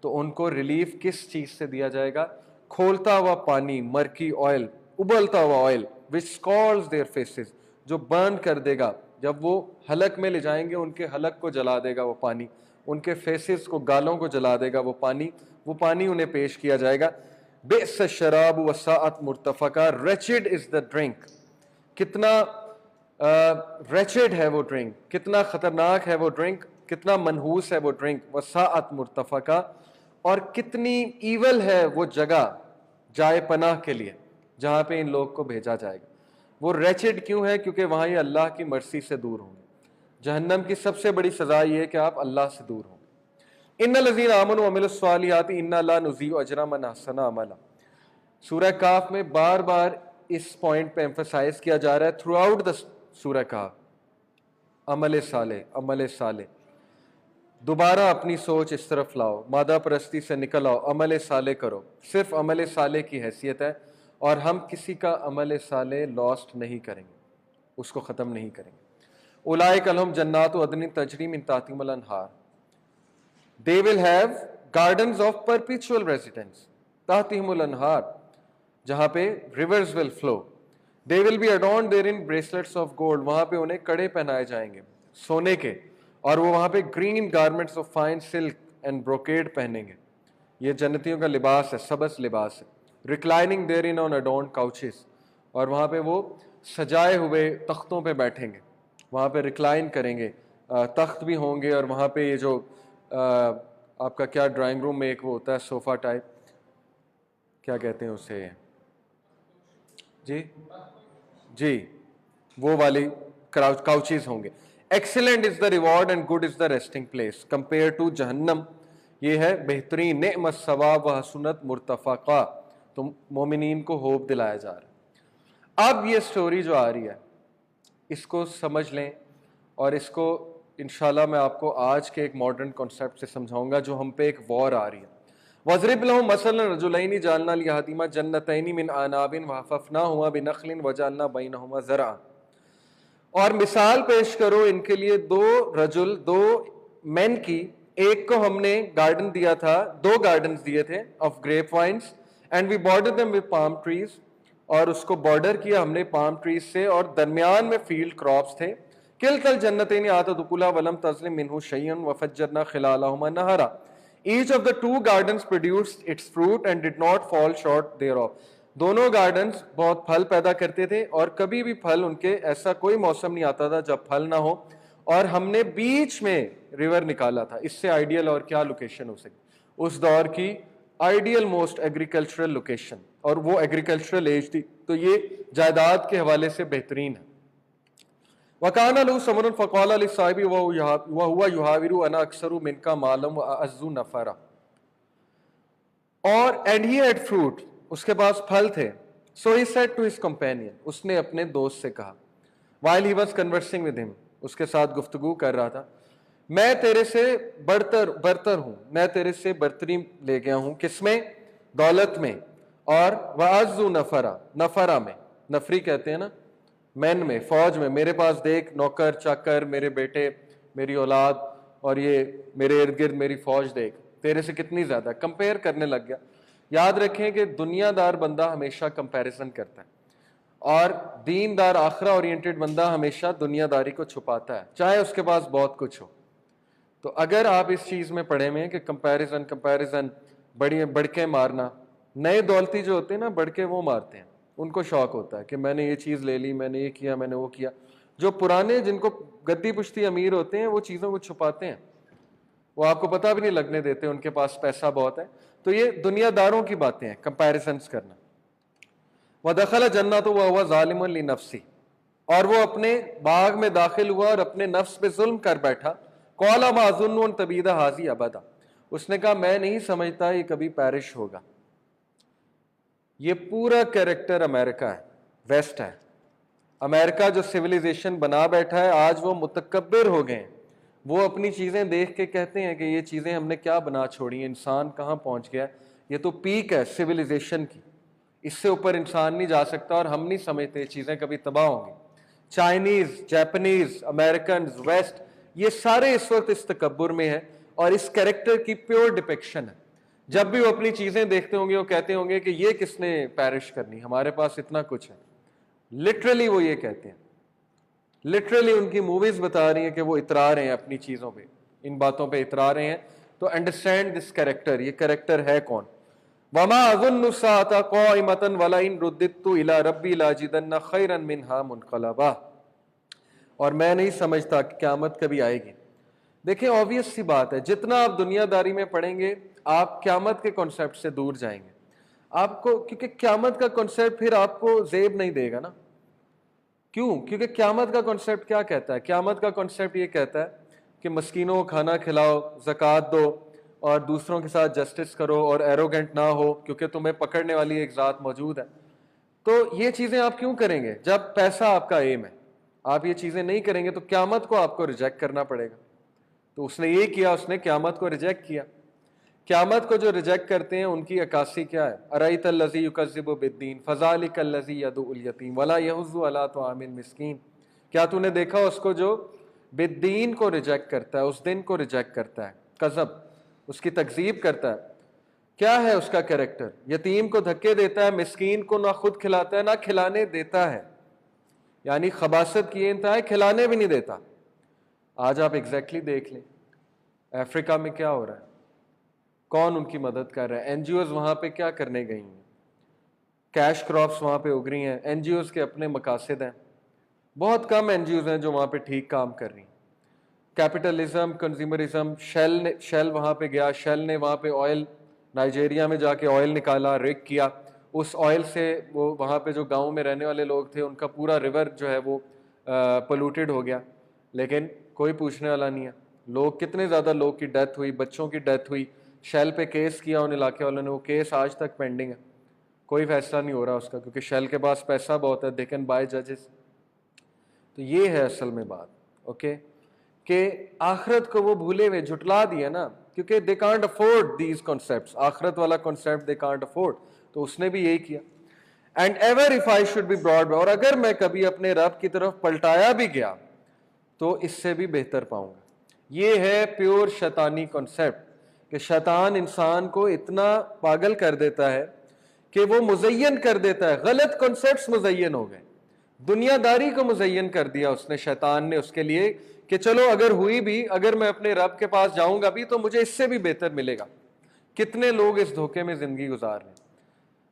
تو ان کو ریلیف کس چیز سے دیا جائے گا؟ کھولتا ہوا پانی، مرکی آئل، ابلتا ہوا oil, which scalds their faces، جو برن کر دے گا۔ جب وہ حلق میں لے جائیں گے ان کے حلق کو جلا دے گا وہ پانی، ان کے فیسز کو، گالوں کو جلا دے گا وہ پانی انہیں پیش کیا جائے گا۔ بئس الشراب وساءت مرتفقا، wretched is the drink، کتنا wretched ہے وہ ڈرنک، کتنا خطرناک ہے وہ ڈرنک، کتنا منحوس ہے وہ ڈرنک۔ وساءت مرتفقا، اور کتنی ایول ہے وہ جگہ جائے پناہ کے لیے جہاں پہ ان لوگ کو بھیجا جائے گا۔ وہ ریچڈ کیوں ہے؟ کیونکہ وہاں یہ اللہ کی مرسی سے دور ہوں گے۔ جہنم کی سب سے بڑی سزا یہ ہے کہ آپ اللہ سے دور ہوں گے۔ ان الذین آمنوا وعملوا الصالحات انا لا نضیع اجر من احسن عملا، سورہ کاف میں بار بار اس پوائنٹ پہ ایمفسائز کیا جا رہا ہے تھرو آؤٹ دا سورہ کاف، عمل صالح، عمل صالح۔ دوبارہ اپنی سوچ اس طرف لاؤ، مادہ پرستی سے نکل آؤ، عمل صالح کرو۔ صرف عمل صالح کی حیثیت ہے، اور ہم کسی کا عمل صالح لاسٹ نہیں کریں گے، اس کو ختم نہیں کریں گے۔ اولئک لہم جنات عدن تجری من تحتہم الانہار، they will have gardens of perpetual residence، تحتہم الانہار، جہاں پہ rivers will flow۔ they will be adorned therein bracelets of gold، وہاں پہ انہیں کڑے پہنائے جائیں گے سونے کے، اور وہ وہاں پہ green garments of fine silk and brocade پہنیں گے۔ یہ جنتیوں کا لباس ہے، سبز لباس ہے۔ reclining therein on adorned couches، اور وہاں پہ وہ سجائے ہوئے تختوں پہ بیٹھیں گے، وہاں پہ ریکلائن کریں گے، تخت بھی ہوں گے، اور وہاں پہ یہ جو آپ کا کیا ڈرائنگ روم میں ایک وہ ہوتا ہے صوفہ ٹائپ، کیا کہتے ہیں اسے؟ جی وہ والی couches ہوں گے۔ Excellent is the reward and good is the resting place compare to جہنم، یہ ہے بہترین، نعم الثواب و حسنت مرتفقہ، تو مومنین کو ہوپ دلایا جا رہا ہے۔ اب یہ سٹوری جو آ رہی ہے اس کو سمجھ لیں، اور اس کو انشاءاللہ میں آپ کو آج کے ایک ماڈرن کانسیپٹ سے سمجھاؤں گا جو ہم پہ ایک وار آ رہی ہے۔ وَاضْرِبْ لَهُم مَثَلًا رَجُلَيْنِ جَعَلْنَا لِأَحَدِهِمَا جَنَّتَيْنِ مِنْ أَعْنَابٍ وَحَفَفْنَاهُمَا بِنَخْلٍ وَجَعَلْنَا بَيْنَهُمَا زَرْعًا، اور مثال پیش کرو ان کے لیے دو مین کی، ایک کو ہم نے گارڈن دیا تھا، 2 گارڈنز دیے تھے of grape vines, and we border them with palm trees, اور اس کو بارڈر کیا ہم نے پام ٹریز سے، اور درمیان میں فیلڈ کراپس تھے۔ کلتا الجنتین آتت اکلہا ولم تظلم منہ شیئا وفجرنا خلالہما Nehra, each of the 2 gardens produced its fruit and did not fall short thereof، دونوں گارڈنز بہت پھل پیدا کرتے تھے، اور کبھی بھی پھل ان کے ایسا کوئی موسم نہیں آتا تھا جب پھل نہ ہو، اور ہم نے بیچ میں ریور نکالا تھا۔ اس سے آئیڈیل اور کیا لوکیشن ہو سکتی؟ اس دور کی آئیڈیل موسٹ ایگریکلچرل لوکیشن، اور وہ ایگریکلچرل ایج تھی، تو یہ جائیداد کے حوالے سے بہترین ہے۔ وَكَانَ لَهُ ثَمَرٌ فَقَالَ لِصَاحِبِهِ وَهُوَ يُحَاوِرُهُ أَنَا أَكْثَرُ مِنْكَ مَالًا وَأَعَزُّ نَفَرًا، اور and he had fruit، اس کے پاس پھل تھے. So he said to his companion, اس نے اپنے دوست سے کہا, while he was conversing with him, اس کے ساتھ گفتگو کر رہا تھا, میں تیرے سے برتر ہوں, میں تیرے سے برتری لے گیا ہوں. کس میں؟ دولت میں, اور وَأَعَزُّ نفرا میں, نفری کہتے ہیں نا, مین میں, فوج میں. میرے پاس دیکھ نوکر چاکر, میرے بیٹے, میری اولاد, اور یہ میرے ارد گرد میری فوج دیکھ, تیرے سے کتنی زیادہ. کمپیئر کرنے لگ گیا. یاد رکھیں کہ دنیا دار بندہ ہمیشہ کمپیریزن کرتا ہے, اور دین دار آخرہ اورینٹڈ بندہ ہمیشہ دنیا داری کو چھپاتا ہے, چاہے اس کے پاس بہت کچھ ہو. تو اگر آپ اس چیز میں پڑھے ہوئے ہیں کہ کمپیریزن بڑکے مارنا, نئے دولتی جو ہوتے ہیں نا بڑکے وہ مارتے ہیں, ان کو شوق ہوتا ہے کہ میں نے یہ چیز لے لی, میں نے یہ کیا, میں نے وہ کیا. جو پرانے جن کو گدی پشتی امیر ہوتے ہیں وہ چیزوں کو چھپاتے ہیں, وہ آپ کو پتہ بھی نہیں لگنے دیتے, ان کے پاس پیسہ بہت ہے. تو یہ دنیا داروں کی باتیں ہیں, کمپیریزنس کرنا. وَدَخَلَ جَنَّتَهُ وَهُوَ ظَالِمٌ لِنَفْسِهِ, اور وہ اپنے باغ میں داخل ہوا اور اپنے نفس پہ ظلم کر بیٹھا. قَالَ مَا أَظُنُّ أَن تَبِيدَ هَٰذِهِ أَبَدًا, اس نے کہا میں نہیں سمجھتا یہ کبھی پیرش ہوگا. یہ پورا کیریکٹر امریکہ ہے, ویسٹ ہے. امریکہ جو سویلائزیشن بنا بیٹھا ہے, آج وہ متکبر ہو گئے ہیں. وہ اپنی چیزیں دیکھ کے کہتے ہیں کہ یہ چیزیں ہم نے کیا بنا چھوڑی ہیں, انسان کہاں پہنچ گیا. یہ تو پیک ہے سویلائزیشن کی, اس سے اوپر انسان نہیں جا سکتا, اور ہم نہیں سمجھتے چیزیں کبھی تباہ ہوں گی. چائنیز, جاپنیز, امریکنز, ویسٹ, یہ سارے اس وقت اس تکبر میں ہیں, اور اس کیریکٹر کی پیور ڈپکشن ہے. جب بھی وہ اپنی چیزیں دیکھتے ہوں گے وہ کہتے ہوں گے کہ یہ کس نے پیرش کرنی, ہمارے پاس اتنا کچھ ہے. لٹرلی وہ یہ کہتے ہیں, لٹرلی ان کی موویز بتا رہی ہیں کہ وہ اترا رہے ہیں اپنی چیزوں پہ, ان باتوں پہ اترا رہے ہیں. تو انڈرسٹینڈ دس کیریکٹر, یہ کیریکٹر ہے کون؟ وَمَا أَظُنُّ السَّاعَةَ قَائِمَةً وَلَئِن رُدِّدتُّ إِلَىٰ رَبِّي لَأَجِدَنَّ خَيْرًا مِّنْهَا مُنقَلَبًا, اور میں نہیں سمجھتا کہ قیامت کبھی آئے گی. دیکھیں آبویس سی بات ہے, جتنا آپ دنیا داری میں پڑھیں گے آپ قیامت کے کانسیپٹ سے دور جائیں گے. آپ کو, کیونکہ قیامت کا کانسیپٹ پھر آپ کو زیب نہیں دے گا نا. کیوں؟ کیونکہ قیامت کا کانسیپٹ کیا کہتا ہے؟ قیامت کا کانسیپٹ یہ کہتا ہے کہ مسکینوں کو کھانا کھلاؤ, زکوٰۃ دو, اور دوسروں کے ساتھ جسٹس کرو, اور ایروگنٹ نہ ہو کیونکہ تمہیں پکڑنے والی ایک ذات موجود ہے. تو یہ چیزیں آپ کیوں کریں گے جب پیسہ آپ کا ایم ہے؟ آپ یہ چیزیں نہیں کریں گے تو قیامت کو آپ کو ریجیکٹ کرنا پڑے گا. تو اس نے یہ کیا, اس نے قیامت کو ریجیکٹ کیا. قیامت کو جو ریجیکٹ کرتے ہیں ان کی عکاسی کیا ہے؟ ارأیت الذی یکذب بالدین فذلک الذی یدعو الیتیم ولا یحض علی طعام المسکین, کیا تو نے دیکھا اس کو جو بالدین کو ریجیکٹ کرتا ہے, اس دن کو ریجیکٹ کرتا ہے, کذب, اس کی تکذیب کرتا ہے. کیا ہے اس کا کیریکٹر؟ یتیم کو دھکے دیتا ہے, مسکین کو نہ خود کھلاتا ہے نہ کھلانے دیتا ہے. یعنی خباثت کی انتہا ہے, کھلانے بھی نہیں دیتا. آج آپ ایگزیکٹلی دیکھ لیں افریقہ میں کیا ہو رہا ہے, کون ان کی مدد کر رہا ہے؟ این جی اوز وہاں پہ کیا کرنے گئی ہیں؟ کیش کراپس وہاں پہ اگ رہی ہیں. این جی اوز کے اپنے مقاصد ہیں, بہت کم این جی اوز ہیں جو وہاں پہ ٹھیک کام کر رہی ہیں. کیپٹلزم, کنزیومرزم, شیل وہاں پہ گیا, شیل نے وہاں پہ آئل, نائجیریا میں جا کے آئل نکالا, ریک کیا. اس آئل سے وہ وہاں پہ جو گاؤں میں رہنے والے لوگ تھے ان کا پورا ریور جو ہے وہ پولوٹیڈ ہو گیا, لیکن کوئی پوچھنے والا نہیں ہے. لوگ, کتنے زیادہ لوگ کی ڈیتھ ہوئی, بچوں کی ڈیتھ ہوئی. شیل پہ کیس کیا ان علاقے والوں نے, وہ کیس آج تک پینڈنگ ہے, کوئی فیصلہ نہیں ہو رہا اس کا, کیونکہ شیل کے پاس پیسہ بہت ہے, دے کین بائی ججز. تو یہ ہے اصل میں بات, اوکے, کہ آخرت کو وہ بھولے ہوئے, جھٹلا دیا نا, کیونکہ they can't afford these concepts, آخرت والا کانسیپٹ دے کانٹ افورڈ. تو اس نے بھی یہی کیا. And ever if I should be broad, اور اگر میں کبھی اپنے رب کی طرف پلٹایا بھی گیا تو اس سے بھی بہتر پاؤں گا. یہ ہے پیور شیطانی کانسیپٹ, کہ شیطان انسان کو اتنا پاگل کر دیتا ہے کہ وہ مزین کر دیتا ہے, غلط کانسیپٹس مزین ہو گئے, دنیا داری کو مزین کر دیا اس نے, شیطان نے, اس کے لیے کہ چلو اگر ہوئی بھی, اگر میں اپنے رب کے پاس جاؤں گا بھی تو مجھے اس سے بھی بہتر ملے گا. کتنے لوگ اس دھوکے میں زندگی گزار رہے ہیں,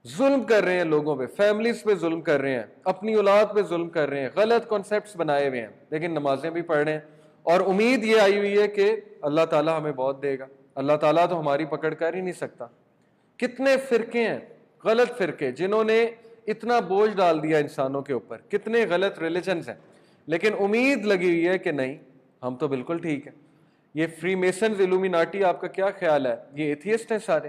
ظلم کر رہے ہیں لوگوں پہ, فیملیز پہ ظلم کر رہے ہیں, اپنی اولاد پہ ظلم کر رہے ہیں, غلط کانسیپٹس بنائے ہوئے ہیں, لیکن نمازیں بھی پڑھ رہے ہیں, اور امید یہ آئی ہوئی ہے کہ اللہ تعالیٰ ہمیں بہت دے گا. اللہ تعالیٰ تو ہماری پکڑ کر ہی نہیں سکتا. کتنے فرقے ہیں, غلط فرقے, جنہوں نے اتنا بوجھ ڈال دیا انسانوں کے اوپر, کتنے غلط ریلیجنز ہیں, لیکن امید لگی ہوئی ہے کہ نہیں ہم تو بالکل ٹھیک ہیں. یہ فری میسنز, الومیناٹی, آپ کا کیا خیال ہے؟ یہ ایتھیسٹ ہیں سارے,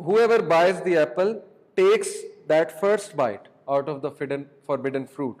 whoever buys the apple takes that first bite out of the forbidden fruit।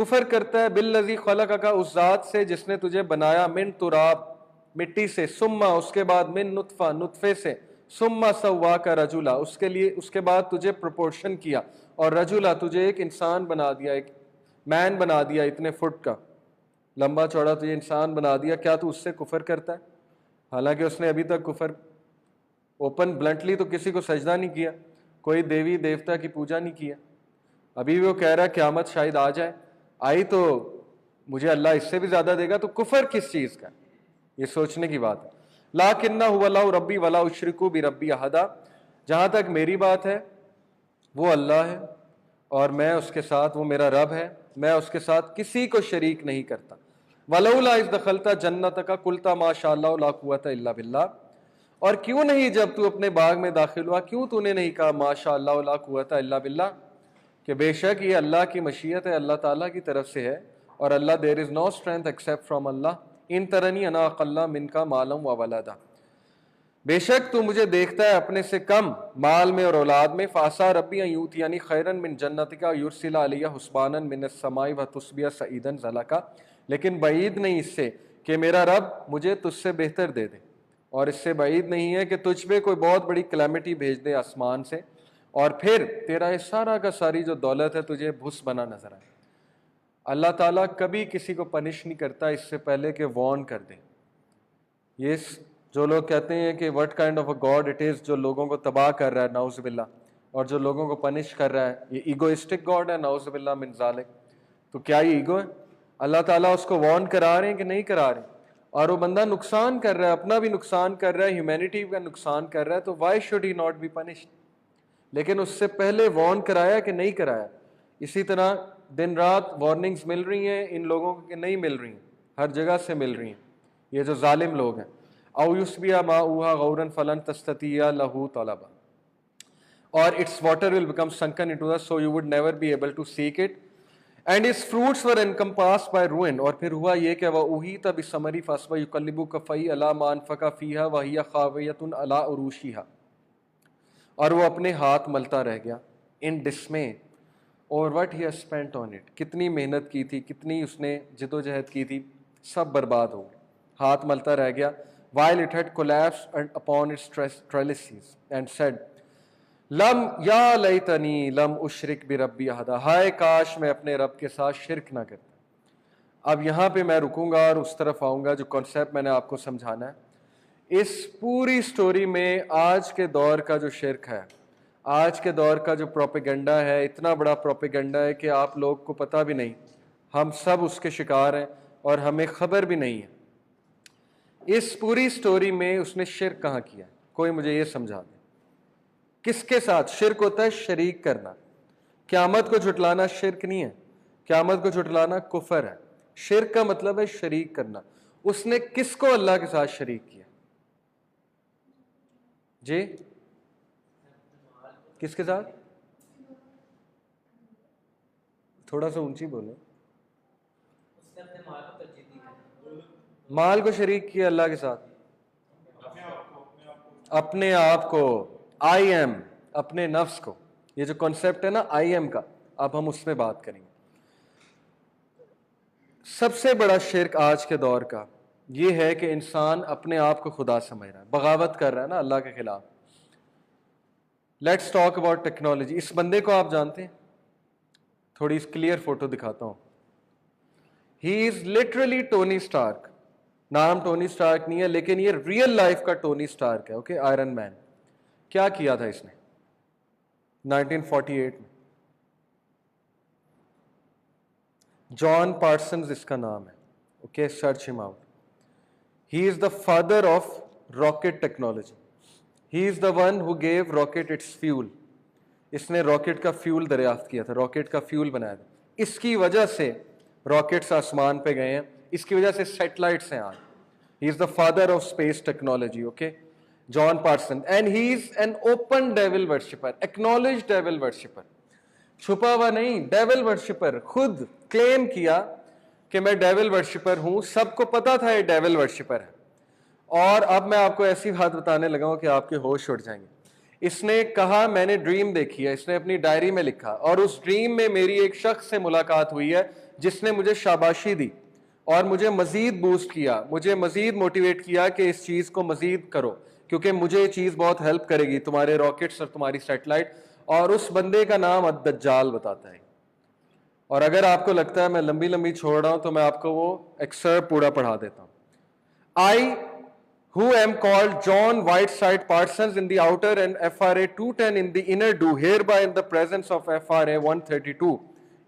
کفر کرتا ہے بالذی خلقک، اس ذات سے جس نے تجھے بنایا، من تراب مٹی سے، ثم اس کے بعد من نطفہ نطفے سے، ثم سواک رجلا اس کے بعد تجھے پروپورشن کیا، اور رجلا تجھے ایک انسان بنا دیا، ایک مین بنا دیا اتنے فٹ کا لمبا چوڑا تجھے انسان بنا دیا، کیا تو اس سے کفر کرتا ہے؟ حالانکہ اس نے ابھی تک کفر اوپن بلنٹلی تو کسی کو سجدہ نہیں کیا، کوئی دیوی دیوتا کی پوجا نہیں کیا، ابھی بھی وہ کہہ رہا ہے قیامت شاید آ جائے، آئی تو مجھے اللہ اس سے بھی زیادہ دے گا، تو کفر کس چیز کا؟ یہ سوچنے کی بات ہے۔ لاکنہ هو اللہ ربی ولا اشرک بربی احدا، جہاں تک میری بات ہے وہ اللہ ہے اور میں اس کے ساتھ، وہ میرا رب ہے، میں اس کے ساتھ کسی کو شریک نہیں کرتا۔ ولولا اذ دخلت جنتک قلت ما شاء اللہ لا قوۃ الا باللہ، اور کیوں نہیں جب تو اپنے باغ میں داخل ہوا کیوں تو نے نہیں کہا ما شاء اللہ لا قوۃ الا باللہ، کہ بے شک یہ اللہ کی مشیت ہے، اللہ تعالیٰ کی طرف سے ہے، اور اللہ دیر is know strength accept from اللہ، ان ترنی انا اقل منک مالا و ولدا، بے شک تو مجھے دیکھتا ہے اپنے سے کم مال میں اور اولاد میں، فاسا ربی ان یؤتینی خیرا من جنتک یرسل علی حسبانا من السماء وتصبح سعیدا زلقا، لیکن بعید نہیں اس سے کہ میرا رب مجھے تجھ سے بہتر دے دے، اور اس سے بعید نہیں ہے کہ تجھ پہ کوئی بہت بڑی کلیمٹی بھیج دے آسمان سے، اور پھر تیرا یہ سارا کا ساری جو دولت ہے تجھے بھس بنا نظر آئے۔ اللہ تعالیٰ کبھی کسی کو پنش نہیں کرتا اس سے پہلے کہ وارن کر دے۔ یہ جو لوگ کہتے ہیں کہ what kind of a God it is, جو لوگوں کو تباہ کر رہا ہے نعوذ باللہ، اور جو لوگوں کو پنش کر رہا ہے، یہ ایگوئسٹک گاڈ ہے نعوذ باللہ من ذالک، تو کیا یہ ایگو ہے؟ اللہ تعالیٰ اس کو وارن کرا رہے ہیں کہ نہیں کرا رہے؟ اور وہ بندہ نقصان کر رہا ہے، اپنا بھی نقصان کر رہا ہے، ہیومینٹی کا نقصان کر رہا ہے، تو why should he not be punished? لیکن اس سے پہلے وارن کرایا کہ نہیں کرایا؟ اسی طرح دن رات وارننگز مل رہی ہیں ان لوگوں کو کہ نہیں مل رہی ہیں، ہر جگہ سے مل رہی ہیں، یہ جو ظالم لوگ ہیں۔ او یصبح ماؤها غورا فلن تستطیع له طلبا، اور its water will become sunken into the so you would never be able to seek it and its fruits were encompassed by ruin، اور پھر ہوا یہ کہ وَأُحِيطَ بِالثَّمَرِ فَأَصْبَحَ يُقَلِّبُ كَفَّيْهِ عَلَى مَا أَنفَقَ فِيهَا وَهِيَ خَاوِيَةٌ عَلَى عُرُوشِهَا، اور وہ اپنے ہاتھ ملتا رہ گیا in dismay اور what he has spent on it، کتنی محنت کی تھی، کتنی اس نے جدوجہد کی تھی، سب برباد ہو گئی، ہاتھ ملتا رہ گیا۔ while it had collapsed upon its trellises and said لم یا لیتنی لم اشرک بربی احدا، ہائے کاش میں اپنے رب کے ساتھ شرک نہ کرتا۔ اب یہاں پہ میں رکوں گا اور اس طرف آؤں گا جو کانسیپٹ میں نے آپ کو سمجھانا ہے۔ اس پوری سٹوری میں آج کے دور کا جو شرک ہے، آج کے دور کا جو پروپیگنڈا ہے، اتنا بڑا پروپیگنڈا ہے کہ آپ لوگ کو پتہ بھی نہیں، ہم سب اس کے شکار ہیں اور ہمیں خبر بھی نہیں ہے۔ اس پوری سٹوری میں اس نے شرک کہاں کیا؟ کوئی مجھے یہ سمجھا دے، کس کے ساتھ؟ شرک ہوتا ہے شریک کرنا، قیامت کو جھٹلانا شرک نہیں ہے، قیامت کو جھٹلانا کفر ہے، شرک کا مطلب ہے شریک کرنا۔ اس نے کس کو اللہ کے ساتھ شریک کیا؟ جی کس کے ساتھ؟ تھوڑا سا اونچی بولے۔ مال کو شریک کیا اللہ کے ساتھ، اپنے آپ کو، آئی ایم، اپنے نفس کو، یہ جو کانسیپٹ ہے نا آئی ایم کا، اب ہم اس پہ بات کریں گے۔ سب سے بڑا شرک آج کے دور کا یہ ہے کہ انسان اپنے آپ کو خدا سمجھ رہا ہے، بغاوت کر رہا ہے نا اللہ کے خلاف۔ Let's talk about technology. اس بندے کو آپ جانتے ہیں؟ تھوڑی کلیئر فوٹو دکھاتا ہوں۔ ہی از لٹرلی ٹونی اسٹارک، نام ٹونی اسٹارک نہیں ہے لیکن یہ ریئل لائف کا ٹونی اسٹارک ہے، اوکے، آئرن مین۔ کیا کیا تھا اس نے 1948 میں؟ جان پارسنز اس کا نام ہے، okay, search him out. He is the father of rocket technology, he is the one who gave rocket its fuel. اس نے راکٹ کا فیول دریافت کیا تھا، راکٹ کا فیول بنایا تھا، اس کی وجہ سے راکٹس آسمان پہ گئے ہیں، اس کی وجہ سے سیٹلائٹس ہیں آج۔ He is the father of space technology, okay, John Parson, and he is an open devil worshipper, acknowledge devil worshipper, چھپا ہوا نہیں، ڈیول ورشپر، خود کلیم کیا کہ میں ڈیول ورشپر ہوں، سب کو پتا تھا یہ ڈیول ورشپر ہے۔ اور اب میں آپ کو ایسی بات بتانے لگا ہوں کہ آپ کے ہوش اڑ جائیں گے۔ اس نے کہا میں نے ڈریم دیکھی ہے، اس نے اپنی ڈائری میں لکھا، اور اس ڈریم میں میری ایک شخص سے ملاقات ہوئی ہے جس نے مجھے شاباشی دی اور مجھے مزید بوسٹ کیا, مجھے مزید موٹیویٹ کیا کہ اس چیز کو مزید کرو, کیونکہ مجھے یہ چیز بہت ہیلپ کرے گی تمہارے راکٹس اور تمہاری سیٹلائٹ. اور اس بندے کا نام الدجال بتاتا ہے. اور اگر آپ کو لگتا ہے میں لمبی لمبی چھوڑ رہا ہوں تو میں آپ کو وہ ایکسرپٹ پورا پڑھا دیتا ہوں. I, who am called John Whiteside Parsons in the outer and FRA 210 in the inner, do hereby in the presence of FRA 132,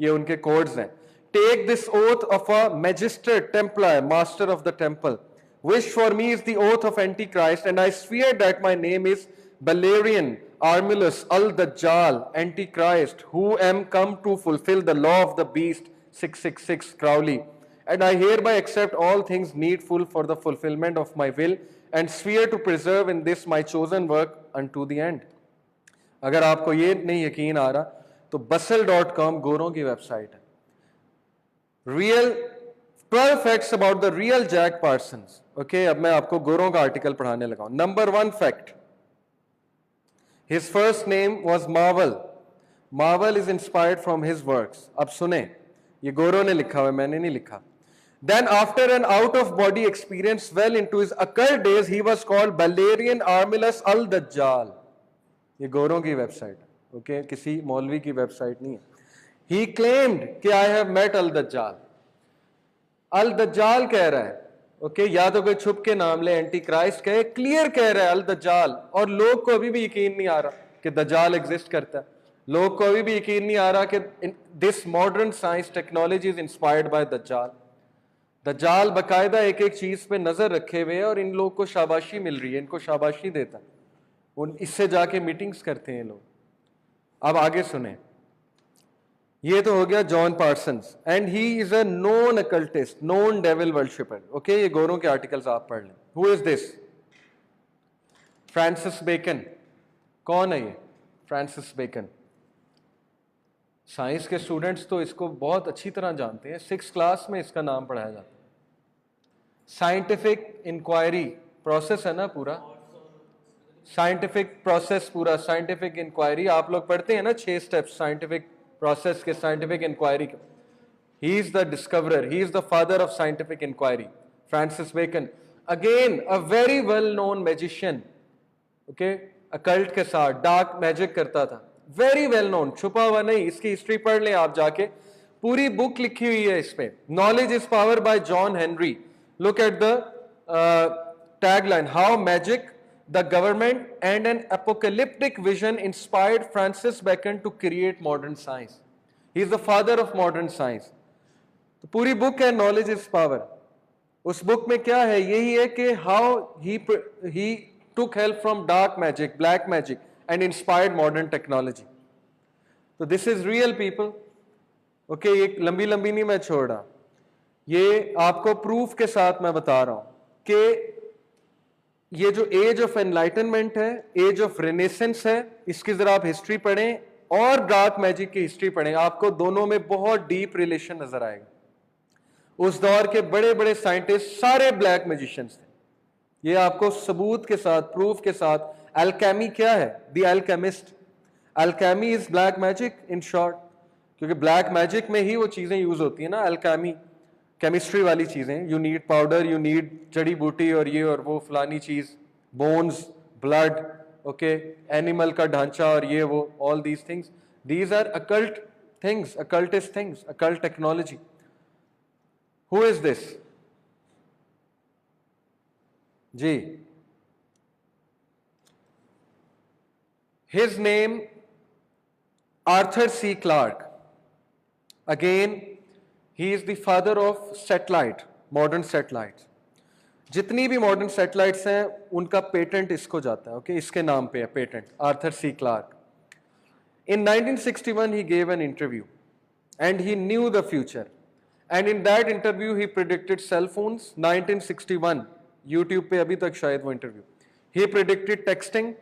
یہ ان کے کوڈز ہیں, take this oath of a magistrate Templar, master of the temple, which for me is the oath of Antichrist, and I swear that my name is Valerian Armilus al-Dajjal, Antichrist, who am come to fulfill the law of the beast, 666 Crowley. And I hereby accept all things needful for the fulfillment of my will, and swear to preserve in this my chosen work unto the end. اگر آپ کو یہ نہیں یقین آ رہا تو bustle.com گوروں کی web site ہے. Real 12 facts about the real Jack Parsons. Okay, اب میں آپ کو گوروں کا آرٹیکل پڑھانے لگا ہوں. Number 1 fact, his first name was Marvel. Marvel is inspired from his works. اب سنیں, یہ گوروں نے لکھا ہوا ہے, میں نے نہیں لکھا. Then after an out-of-body experience well into his occult days, he was called Valerian Armilus al-Dajjal. یہ گوروں کی ویب سائٹ ہے, اوکے, کسی مولوی کی ویب سائٹ نہیں ہے. He claimed کہ I have met al-Dajjal. al-Dajjal کہہ رہا ہے, اوکے, یا تو کوئی چھپ کے نام لے, اینٹی کرائسٹ کہے, کلیئر کہہ رہا ہے al-Dajjal. اور لوگ کو ابھی بھی یقین نہیں آ رہا کہ دجال ایگزسٹ کرتا ہے. لوگ کو ابھی بھی یقین نہیں آ رہا کہ this modern science technology is inspired by Dajjal. دجال باقاعدہ ایک ایک چیز پہ نظر رکھے ہوئے اور ان لوگوں کو شاباشی مل رہی ہے, ان کو شاباشی دیتا ہے, اس سے جا کے میٹنگز کرتے ہیں لوگ. اب آگے سنیں, یہ تو ہو گیا John Parsons, and he is a known occultist, known devil worshipper. Okay, یہ گوروں کے آرٹیکلز آپ پڑھ لیں. Who is this? Francis Bacon. کون ہے یہ فرانسس بیکن؟ سائنس کے اسٹوڈنٹس تو اس کو بہت اچھی طرح جانتے ہیں, 6 کلاس میں اس کا نام پڑھایا جاتا ہے. سائنٹیفک انکوائری پروسیس ہے نا پورا, سائنٹیفک پروسیس پورا, سائنٹیفک انکوائری آپ لوگ پڑھتے ہیں نا 6 اسٹیپس سائنٹیفک پروسیس کے, سائنٹیفک انکوائری کے. He is the discoverer, he is the father of scientific inquiry, Francis Bacon. Again a very well known magician, okay, occult کے ساتھ ڈارک میجک کرتا تھا, ویری ویل نون, چھپا ہوا نہیں. اس کی ہسٹری پڑھ لیں آپ جا کے, پوری بک لکھی ہوئی ہے اس پہ. Knowledge is power by John Henry. Look at the tag line, how magic, the government and an apocalyptic vision inspired Francis Bacon to create modern science. He is the father of modern science. تو پوری بک ہے knowledge is power. اس بک میں کیا ہے, یہی ہے کہ how he took help from dark magic, black magic and inspired modern technology. تو this is real people. Okay, یہ لمبی لمبی نہیں میں چھوڑ رہا, یہ آپ کو پروف کے ساتھ میں بتا رہا ہوں کہ یہ جو ایج آف انلائٹنمنٹ ہے, ایج آف رینیسنس ہے, اس کی ذرا آپ ہسٹری پڑھیں اور ڈارک میجک کی ہسٹری پڑھیں, آپ کو دونوں میں بہت ڈیپ ریلیشن نظر آئے گا. اس دور کے بڑے بڑے سائنٹسٹ سارے بلیک میجیشنز تھے. یہ آپ کو ثبوت کے ساتھ, پروف کے ساتھ. الکیمی کیا ہے, the alchemist, alchemy is black magic in short, کیونکہ بلیک میجک میں ہی وہ چیزیں یوز ہوتی ہیں نا, الکیمی کیمسٹری والی چیزیں. You need powder, you need جڑی بوٹی اور یہ اور وہ فلانی چیز, بونز, بلڈ, اوکے, اینیمل کا ڈھانچہ اور یہ وہ, all these things, these are occult things, occultist things, occult technology. Who is this? جی, his name Arthur C Clarke. Again he is the father of satellite, modern satellites. جتنی بھی modern satellites ہیں ان کا پیٹنٹ اس کو جاتا ہے, okay, اس کے نام پہ ہے patent, Arthur C Clarke. In 1961 he gave an interview and he knew the future, and in that interview he predicted cell phones. 1961 YouTube پہ ابھی تک شاید وہ interview, he predicted texting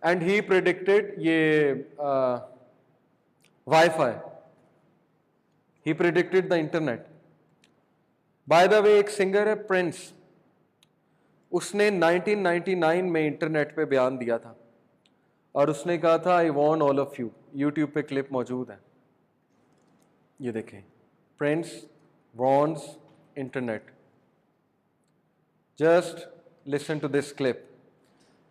and he predicted یہ Wi-Fi. He predicted the internet. By the way, ایک singer ہے prince, اس نے 1999 میں انٹرنیٹ پہ بیان دیا تھا اور اس نے کہا تھا I want all of you. YouTube پہ کلپ موجود ہے, یہ دیکھیں. Prince warns internet. Just listen to this clip.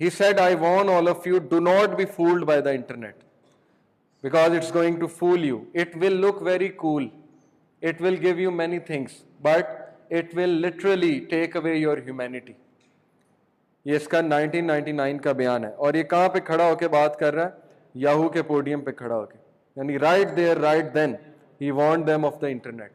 He said, I warn all of you, do not be fooled by the internet. Because it's going to fool you. It will look very cool. It will give you many things. But it will literally take away your humanity. یہ اس کا 1999 کا بیان ہے اور یہ کہاں پہ کھڑا ہو کے بات کر رہا ہے؟ یاہو کے پوڈیم پہ کھڑا ہو کے. یعنی right there, right then, he warned them of the internet.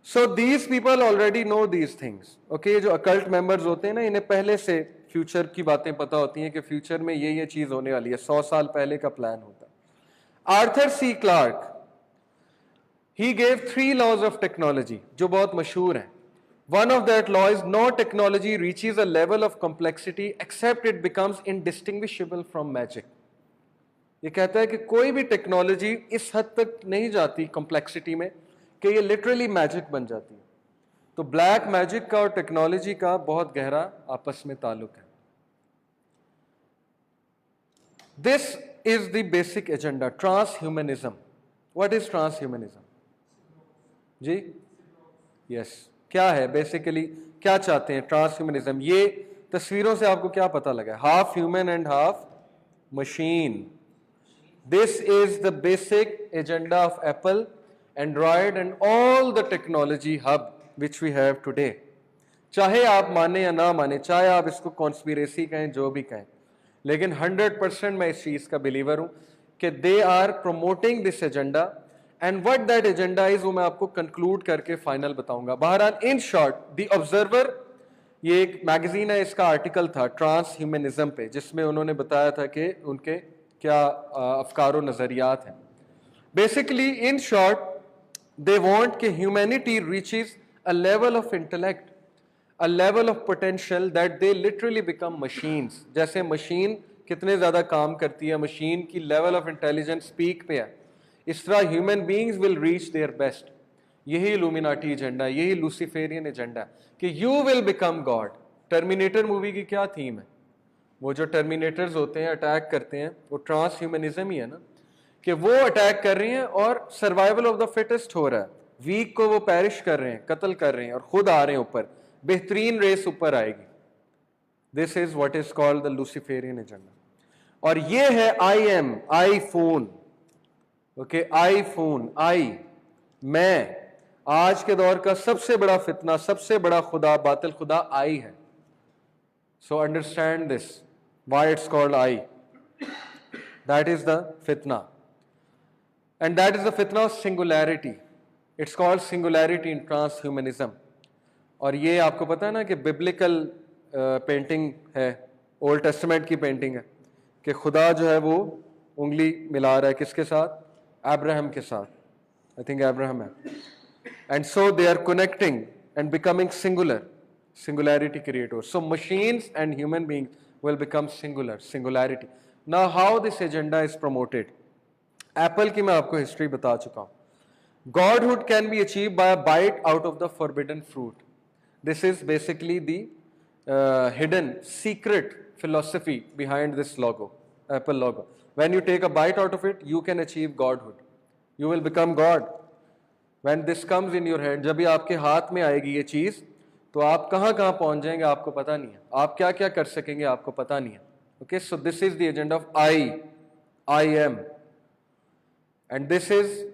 So these people already know these things. Okay, جو occult members ہوتے ہیں نا, انہیں پہلے سے فیوچر کی باتیں پتہ ہوتی ہیں کہ فیوچر میں یہ چیز ہونے والی ہے. 100 سال پہلے کا پلان ہوتا ہے. Arthur C Clarke, he gave 3 laws of technology جو بہت مشہور ہیں. One of that law is no technology reaches a level of complexity except it becomes indistinguishable from magic. یہ کہتا ہے کہ کوئی بھی ٹیکنالوجی اس حد تک نہیں جاتی کمپلیکسٹی میں کہ یہ لٹرلی میجک بن جاتی ہے. تو بلیک میجک کا اور ٹیکنالوجی کا بہت گہرا آپس میں تعلق ہے. This is the basic agenda, transhumanism. What is transhumanism? جی یس کیا ہے بیسیکلی, کیا چاہتے ہیں ٹرانسہیومنزم؟ یہ تصویروں سے آپ کو کیا پتہ لگا؟ Half human and half machine. This is the basic agenda of Apple, Android and all the technology hub which we have today. چاہے آپ مانیں یا نہ مانیں, چاہے آپ اس کو کانسپیریسی کہیں, جو بھی کہیں, لیکن 100% میں اس چیز کا بلیور ہوں کہ they are promoting this agenda. And what that agenda is وہ میں آپ کو کنکلوڈ کر کے فائنل بتاؤں گا. بہرحال ان شارٹ, دی آبزرور یہ ایک میگزین ہے, اس کا آرٹیکل تھا ٹرانس ہیومنزم پہ, جس میں انہوں نے بتایا تھا کہ ان کے کیا افکار و نظریات ہیں. Basically in short they want کہ humanity reaches a level of intellect, a level of potential that they literally become machines. جیسے مشین کتنے زیادہ کام کرتی ہے, مشین کی لیول آف انٹیلیجنس پیک پہ ہے, اس طرح human beings will reach their best. یہی الومیناٹی ایجنڈا, یہی لوسیفیرین ایجنڈا کہ you will become God. Terminator movie کی کیا تھیم ہے؟ وہ جو ٹرمینیٹرز ہوتے ہیں, اٹیک کرتے ہیں, وہ ٹرانس ہیومنزم ہی ہے نا, کہ وہ اٹیک کر رہے ہیں اور سروائیول آف دا فٹسٹ ہو رہا ہے. ویک کو وہ پیرش کر رہے ہیں, قتل کر رہے ہیں, اور خود آ رہے ہیں اوپر. بہترین ریس اوپر آئے گی. This is what is called the Luciferian agenda. اور یہ ہے I am, iPhone. Okay, iPhone, I میں. آج کے دور کا سب سے بڑا فتنہ, سب سے بڑا خدا, باطل خدا آئی ہے. So understand this, why it's called I. That is the فتنہ, اینڈ دیٹ از دا فتنہ of singularity. It's called singularity in transhumanism. اور یہ آپ کو پتا ہے نا کہ ببلیکل پینٹنگ ہے, اولڈ ٹیسٹمنٹ کی پینٹنگ ہے, کہ خدا جو ہے وہ انگلی ملا رہا ہے کس کے ساتھ؟ ابراہم کے ساتھ. آئی تھنک ابراہم ہے. And so they are connecting and becoming singular. singularity creator. So machines and human beings will become singularity. Now how this agenda is promoted? Apple کی میں آپ کو ہسٹری بتا چکا ہوں. Godhood can be achieved by a bite out of the forbidden fruit. This is basically the hidden secret philosophy behind this logo, Apple logo. When you take a bite out of it, you can achieve Godhood. You will become God. When this comes in your hand, جب یہ آپ کے ہاتھ میں آئے گی یہ چیز, تو آپ کہاں کہاں پہنچ جائیں گے آپ کو پتہ نہیں ہے, آپ کیا کیا کر سکیں گے آپ کو پتہ نہیں ہے. Okay, so this is the agenda of I am. And this is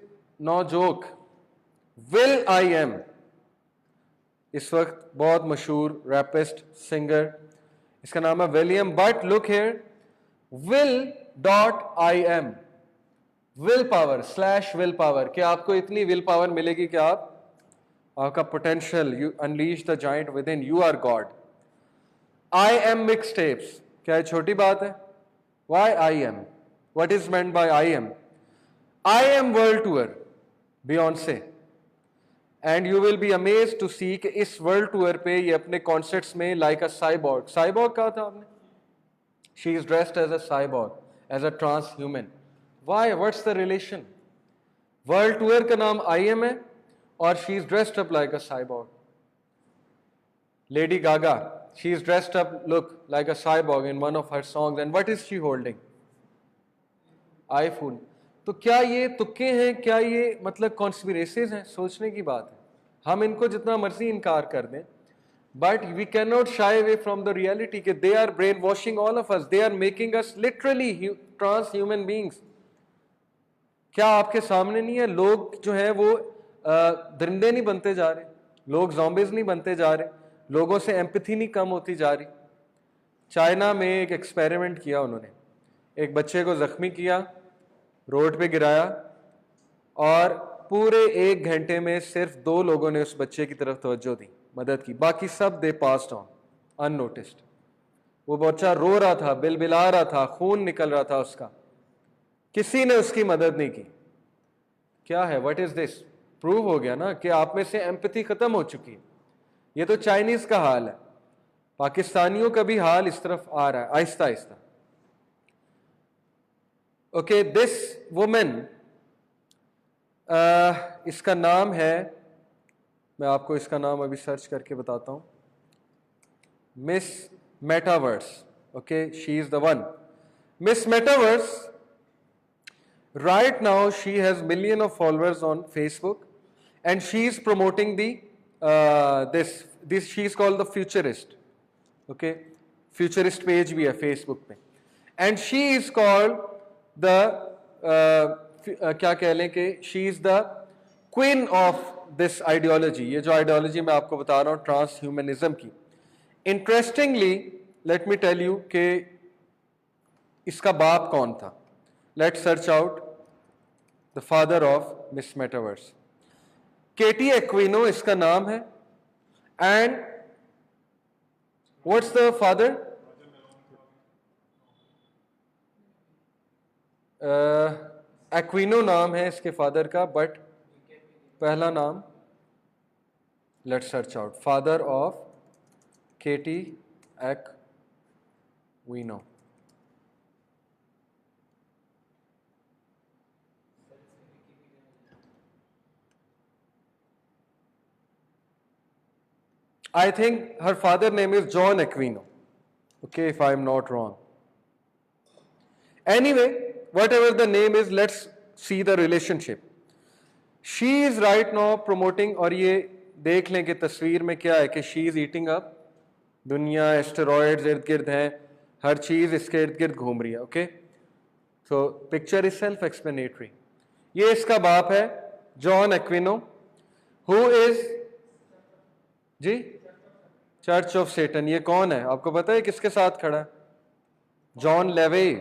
no joke. Will I am. اس وقت بہت مشہور ریپسٹ سنگر, اس کا نام ہے William. But look here, will.im, will power / will power, کہ آپ کو اتنی ول پاور ملے گی کہ آپ کا potential, you unleash the giant within, you are god. I am mixtapes, کیا یہ چھوٹی بات ہے؟ Why I am, what is meant by I am? I am world tour, Beyonce. And you will be amazed to see کہ اس world tour پہ یہ اپنے کانسرٹس میں لائک اے سائبورگ. سائبورگ کہا تھا آپ نے؟ She is dressed as a cyborg, as a transhuman. Why, what's the relation? World tour کا نام آئی ایم ہے اور she is dressed up like a cyborg. Lady Gaga, she is dressed up, look, like a cyborg in one of her songs. And what is she holding? iPhone. تو کیا یہ تکے ہیں, کیا یہ مطلب کانسپیریسیز ہیں؟ سوچنے کی بات ہے. ہم ان کو جتنا مرضی انکار کر دیں, but we can not shy away from the reality کہ they are brainwashing all of us, they are making us literally transhuman beings. کیا آپ کے سامنے نہیں ہے لوگ جو ہیں وہ درندے نہیں بنتے جا رہے, لوگ زومبیز نہیں بنتے جا رہے, لوگوں سے ایمپتھی نہیں کم ہوتی جا رہی. چائنا میں ایک ایکسپیریمنٹ کیا انہوں نے, ایک بچے کو زخمی کیا, روڈ پہ گرایا, اور پورے 1 گھنٹے میں صرف 2 لوگوں نے اس بچے کی طرف توجہ دی, مدد کی, باقی سب دے پاسڈ آن ان نوٹسڈ. وہ بچہ رو رہا تھا, بلبلا رہا تھا, خون نکل رہا تھا اس کا, کسی نے اس کی مدد نہیں کی. کیا ہے, واٹ از دس؟ پروو ہو گیا نا کہ آپ میں سے ایمپتھی ختم ہو چکی ہے. یہ تو چائنیز کا حال ہے, پاکستانیوں کا بھی حال اس طرف آ رہا ہے آہستہ آہستہ. اوکے, دس وومن, اس کا نام ہے, میں آپ کو اس کا نام ابھی سرچ کر کے بتاتا ہوں, miss metaverse. Okay, she is the one. Miss metaverse, right now she has million of followers on Facebook and she is promoting the this she is called the futurist. Okay, futurist page bhi hai Facebook pe, and she is called the kya keh لیں کہ she is the queen of this ideology. یہ جو ideology میں آپ کو بتا رہا ہوں ٹرانس ہیومنزم کی. Interestingly, let me tell you کہ اس کا باپ کون تھا. Let's search out the father of Miss Metaverse. Katie Aquino اس کا نام ہے, and what's the father? Aquino نام ہے اس کے فادر کا, بٹ پہلا نام, let's search out father of Katie Aquino. I think her father name is John Aquino. Okay, if I'm not wrong. Anyway, whatever the name is, let's see the relationship. She is right now promoting, اور یہ دیکھ لیں کہ تصویر میں کیا ہے کہ she is eating up. دنیا اسٹیرائڈز ارد گرد ہیں, ہر چیز اس کے ارد گرد گھوم رہی ہے. Okay, so picture is self explanatory. یہ اس کا باپ ہے جان ایکوینو, who is جی چرچ آف سیٹن. یہ کون ہے آپ کو پتا ہے کس کے ساتھ کھڑا ہے؟ جان levy,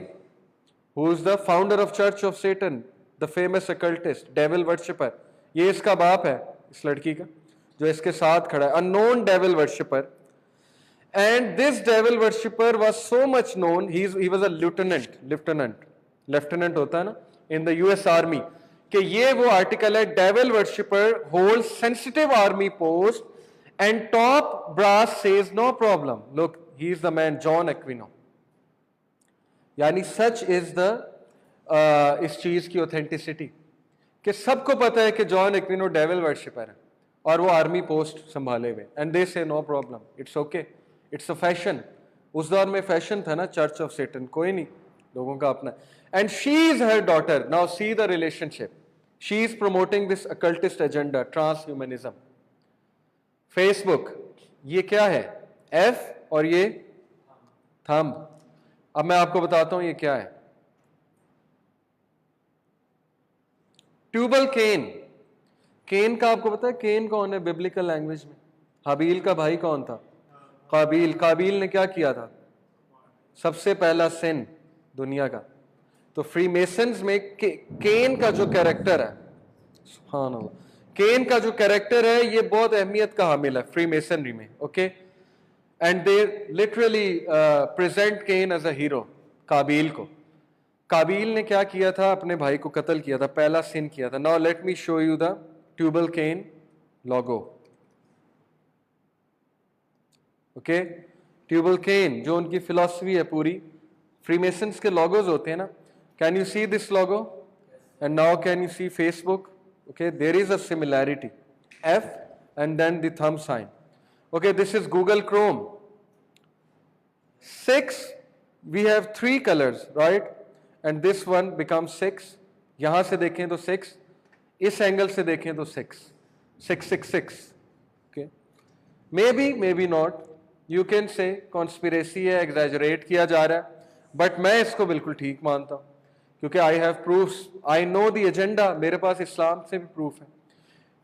who is the founder of Church of Satan, the famous occultist, devil worshipper. یہ اس کا باپ ہے اس لڑکی کا جو اس کے ساتھ کھڑا ہے, unknown devil worshipper. And this devil worshipper was so much known, he was a lieutenant ہوتا ہے نا in the US Army, کہ یہ وہ آرٹیکل ہے devil worshipper holds sensitive army post and top brass says no problem. Look, he is the man, John Aquino. یعنی such is the اس چیز کی authenticity کہ سب کو پتا ہے کہ جان ایکوینو ڈیول ورشپر ہے اور وہ آرمی پوسٹ سنبھالے ہوئے, and they say no problem, it's okay, it's a fashion. اس دور میں فیشن تھا نا چرچ آف سیٹن, کوئی نہیں, لوگوں کا اپنا. And she is her daughter. Now see the relationship. She is promoting this occultist agenda, transhumanism. Facebook, یہ کیا ہے, F اور یہ thumb. اب میں آپ کو بتاتا ہوں یہ کیا ہے. Tubewell can. کین کا آپ کو پتا ہے کین کون ہے ببلیکل لینگویج میں؟ حابیل کا بھائی کون تھا؟ قابیل. قابیل نے کیا کیا تھا؟ سب سے پہلا سن دنیا کا. تو فری میسنز میں کین کا جو کیریکٹر ہے, سبحان اللہ, کین کا جو کیریکٹر ہے یہ بہت اہمیت کا حامل ہے فری میسنری میں. Okay, and they literally present Cain as a hero. Qabil کو, قابیل نے کیا کیا تھا, اپنے بھائی کو قتل کیا تھا, پہلا سن کیا تھا. Now let me show you the tubewell can logo. Okay, tubewell can جو ان کی فلاسفی ہے پوری, فری میسنس کے لوگوز ہوتے ہیں نا. Can you see this logo, and now can you see Facebook. Okay, there is a similarity, F and then the thumb sign. Okay, this is Google Chrome. 6, we have 3 colors, right? And this one becomes 6. یہاں سے دیکھیں تو 6, اس angle سے دیکھیں تو 6, 666. Okay, may be not, you can say conspiracy ہے, exaggerate کیا جا رہا ہے, بٹ میں اس کو بالکل ٹھیک مانتا ہوں کیونکہ I have proofs, I know the agenda, میرے پاس اسلام سے بھی پروف ہے.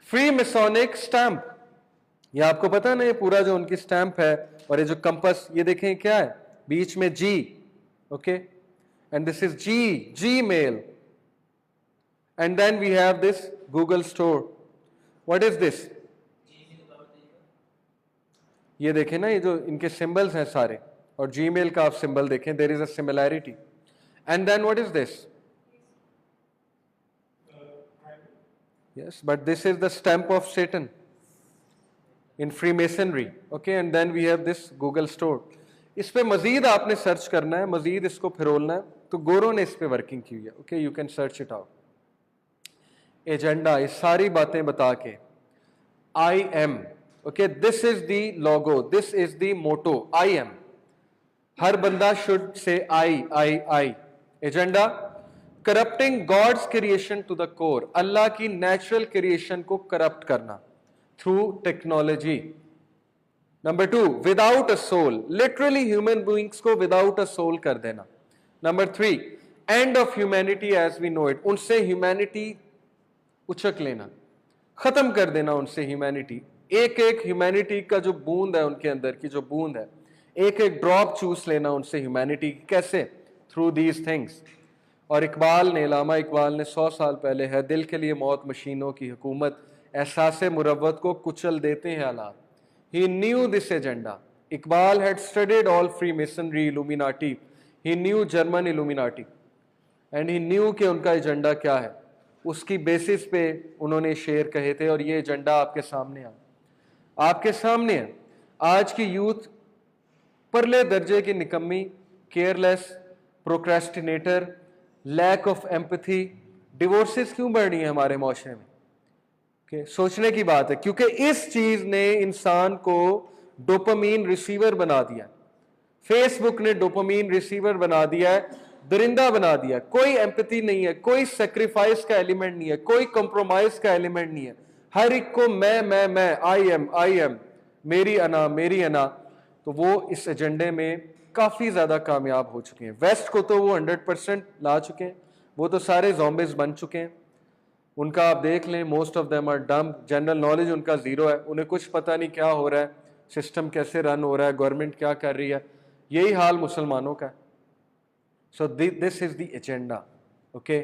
فری میسونک اسٹیمپ, یہ آپ کو پتا نا, یہ پورا جو ان کی اسٹیمپ ہے, اور یہ جو کمپس, یہ دیکھیں کیا ہے بیچ میں G. Okay, and this is Gmail, and then we have this Google store. What is this? یہ دیکھیں نا, یہ جو ان کے سمبلز ہیں سارے, اور جی میل کا آپ سمبل دیکھیں, there is a similarity. And then what is this? Yes, but this is the stamp of Satan in Freemasonry. Okay, and then we have this Google Store. اس پہ مزید آپ نے سرچ کرنا ہے, مزید اس کو پھرولنا ہے, تو گورو نے اس پہ ورکنگ کی ہوئی ہے. Okay, you can search it out. Agenda, یہ ساری باتیں بتا کے, I am. Okay, this is the logo, this is the motto, I am. ہر بندہ should say I. Agenda, corrupting God's creation to the core, اللہ کی نیچرل کریشن کو کرپٹ کرنا through technology. Number 2, without a soul, literally human beings کو without a soul کر دینا. Number 3, end of humanity as we know it, ان سے humanity اچک لینا, ختم کر دینا ان سے ہیومینٹی. ایک ہیومینٹی کا جو بوند ہے, ان کے اندر کی جو بوند ہے, ایک ڈراپ چوس لینا ان سے ہیومینٹی. کیسے؟ Through these things. اور اقبال نے, علامہ اقبال نے 100 سال پہلے ہے, دل کے لیے موت مشینوں کی حکومت, احساس مروت کو کچل دیتے ہیں حالات. He knew this agenda. Iqbal had studied all Freemasonry, Illuminati. He knew German Illuminati. And he knew کہ ان کا ایجنڈا کیا ہے. اس کی بیسس پہ انہوں نے شعر کہے تھے, اور یہ ایجنڈا آپ کے سامنے ہے. آپ کے سامنے ہے. آج کی یوتھ پرلے درجے کی نکمی, careless, procrastinator, lack of empathy. Divorces کیوں بڑھ رہی ہیں ہمارے معاشرے میں؟ سوچنے کی بات ہے, کیونکہ اس چیز نے انسان کو ڈوپامین ریسیور بنا دیا. فیس بک نے ڈوپامین ریسیور بنا دیا ہے, درندہ بنا دیا. کوئی ایمپتھی نہیں ہے, کوئی سیکریفائس کا ایلیمنٹ نہیں ہے, کوئی کمپرومائز کا ایلیمنٹ نہیں ہے. ہر ایک کو میں, آئی ایم, میری انا. تو وہ اس ایجنڈے میں کافی زیادہ کامیاب ہو چکے ہیں. ویسٹ کو تو وہ 100% لا چکے ہیں, وہ تو سارے زومبیز بن چکے ہیں. ان کا آپ دیکھ لیں, most of them are dumb, general knowledge ان کا زیرو ہے, انہیں کچھ پتہ نہیں کیا ہو رہا ہے, سسٹم کیسے رن ہو رہا ہے, گورنمنٹ کیا کر رہی ہے. یہی حال مسلمانوں کا ہے. So this is the agenda. Okay,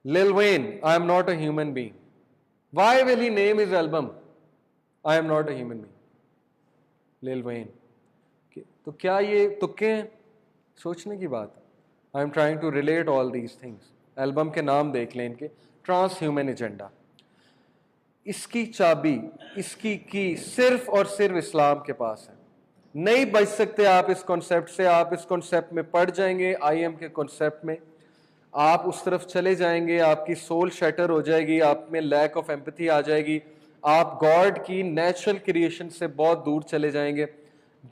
Lil Wayne, I am not a human being. Why will he name his album I am not a human being? Lil Wayne. تو کیا یہ تکے ہیں؟ سوچنے کی بات ہے. I am trying to relate all these things. Album کے نام دیکھ لیں ان کے, ٹرانس ہیومن ایجنڈا. اس کی چابی, اس کی صرف اور صرف اسلام کے پاس ہے. نہیں بچ سکتے آپ اس کانسیپٹ سے. آپ اس کانسیپٹ میں پڑ جائیں گے, آئی ایم کے کانسیپٹ میں آپ اس طرف چلے جائیں گے, آپ کی سول شیٹر ہو جائے گی, آپ میں لیک آف ایمپتھی آ جائے گی, آپ گاڈ کی نیچرل کریشن سے بہت دور چلے جائیں گے.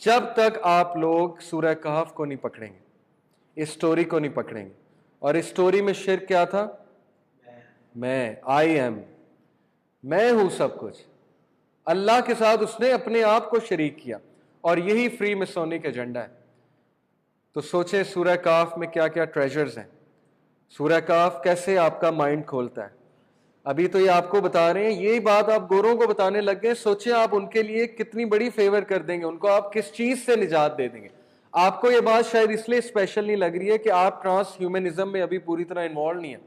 جب تک آپ لوگ سورہ کہف کو نہیں پکڑیں گے, اس سٹوری کو نہیں پکڑیں گے. اور اس سٹوری میں شرک کیا تھا؟ میں, آئی ایم, میں ہوں سب کچھ. اللہ کے ساتھ اس نے اپنے آپ کو شریک کیا, اور یہی فری میسونک ایجنڈا ہے. تو سوچیں سورہ کہف میں کیا کیا ٹریجرز ہیں. سورہ کہف کیسے آپ کا مائنڈ کھولتا ہے. ابھی تو یہ آپ کو بتا رہے ہیں, یہی بات آپ گوروں کو بتانے لگ گئے. سوچیں آپ ان کے لیے کتنی بڑی فیور کر دیں گے, ان کو آپ کس چیز سے نجات دے دیں گے. آپ کو یہ بات شاید اس لیے اسپیشل نہیں لگ رہی ہے کہ آپ ٹرانس ہیومنزم میں ابھی پوری طرح انوالو نہیں ہیں.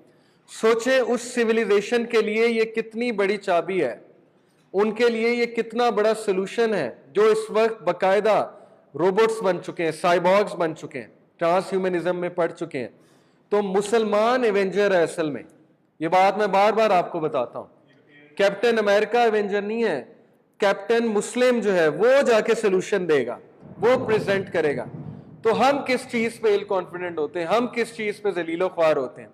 سوچیں اس سیویلائزیشن کے لیے یہ کتنی بڑی چابی ہے, ان کے لیے یہ کتنا بڑا سلوشن ہے, جو اس وقت باقاعدہ روبوٹس بن چکے ہیں, سائبورگز بن چکے ہیں, ٹرانس ہیومنزم میں پڑ چکے ہیں. تو مسلمان ایونجر ہے اصل میں. یہ بات میں بار بار آپ کو بتاتا ہوں. کیپٹن امریکہ ایونجر نہیں ہے, کیپٹن مسلم جو ہے وہ جا کے سلوشن دے گا, وہ پریزنٹ کرے گا. تو ہم کس چیز پہ ایل کانفیڈنٹ ہوتے ہیں, ہم کس چیز پہ ذلیل و خوار ہوتے ہیں.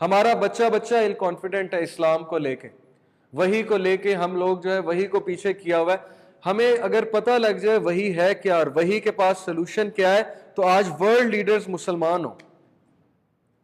ہمارا بچہ ایل کانفیڈنٹ ہے اسلام کو لے کے, وہی کو لے کے ہم لوگ جو ہے وہی کو پیچھے کیا ہوا ہے. ہمیں اگر پتہ لگ جائے وہی ہے کیا اور وہی کے پاس سلوشن کیا ہے, تو آج ورلڈ لیڈرز مسلمان ہوں.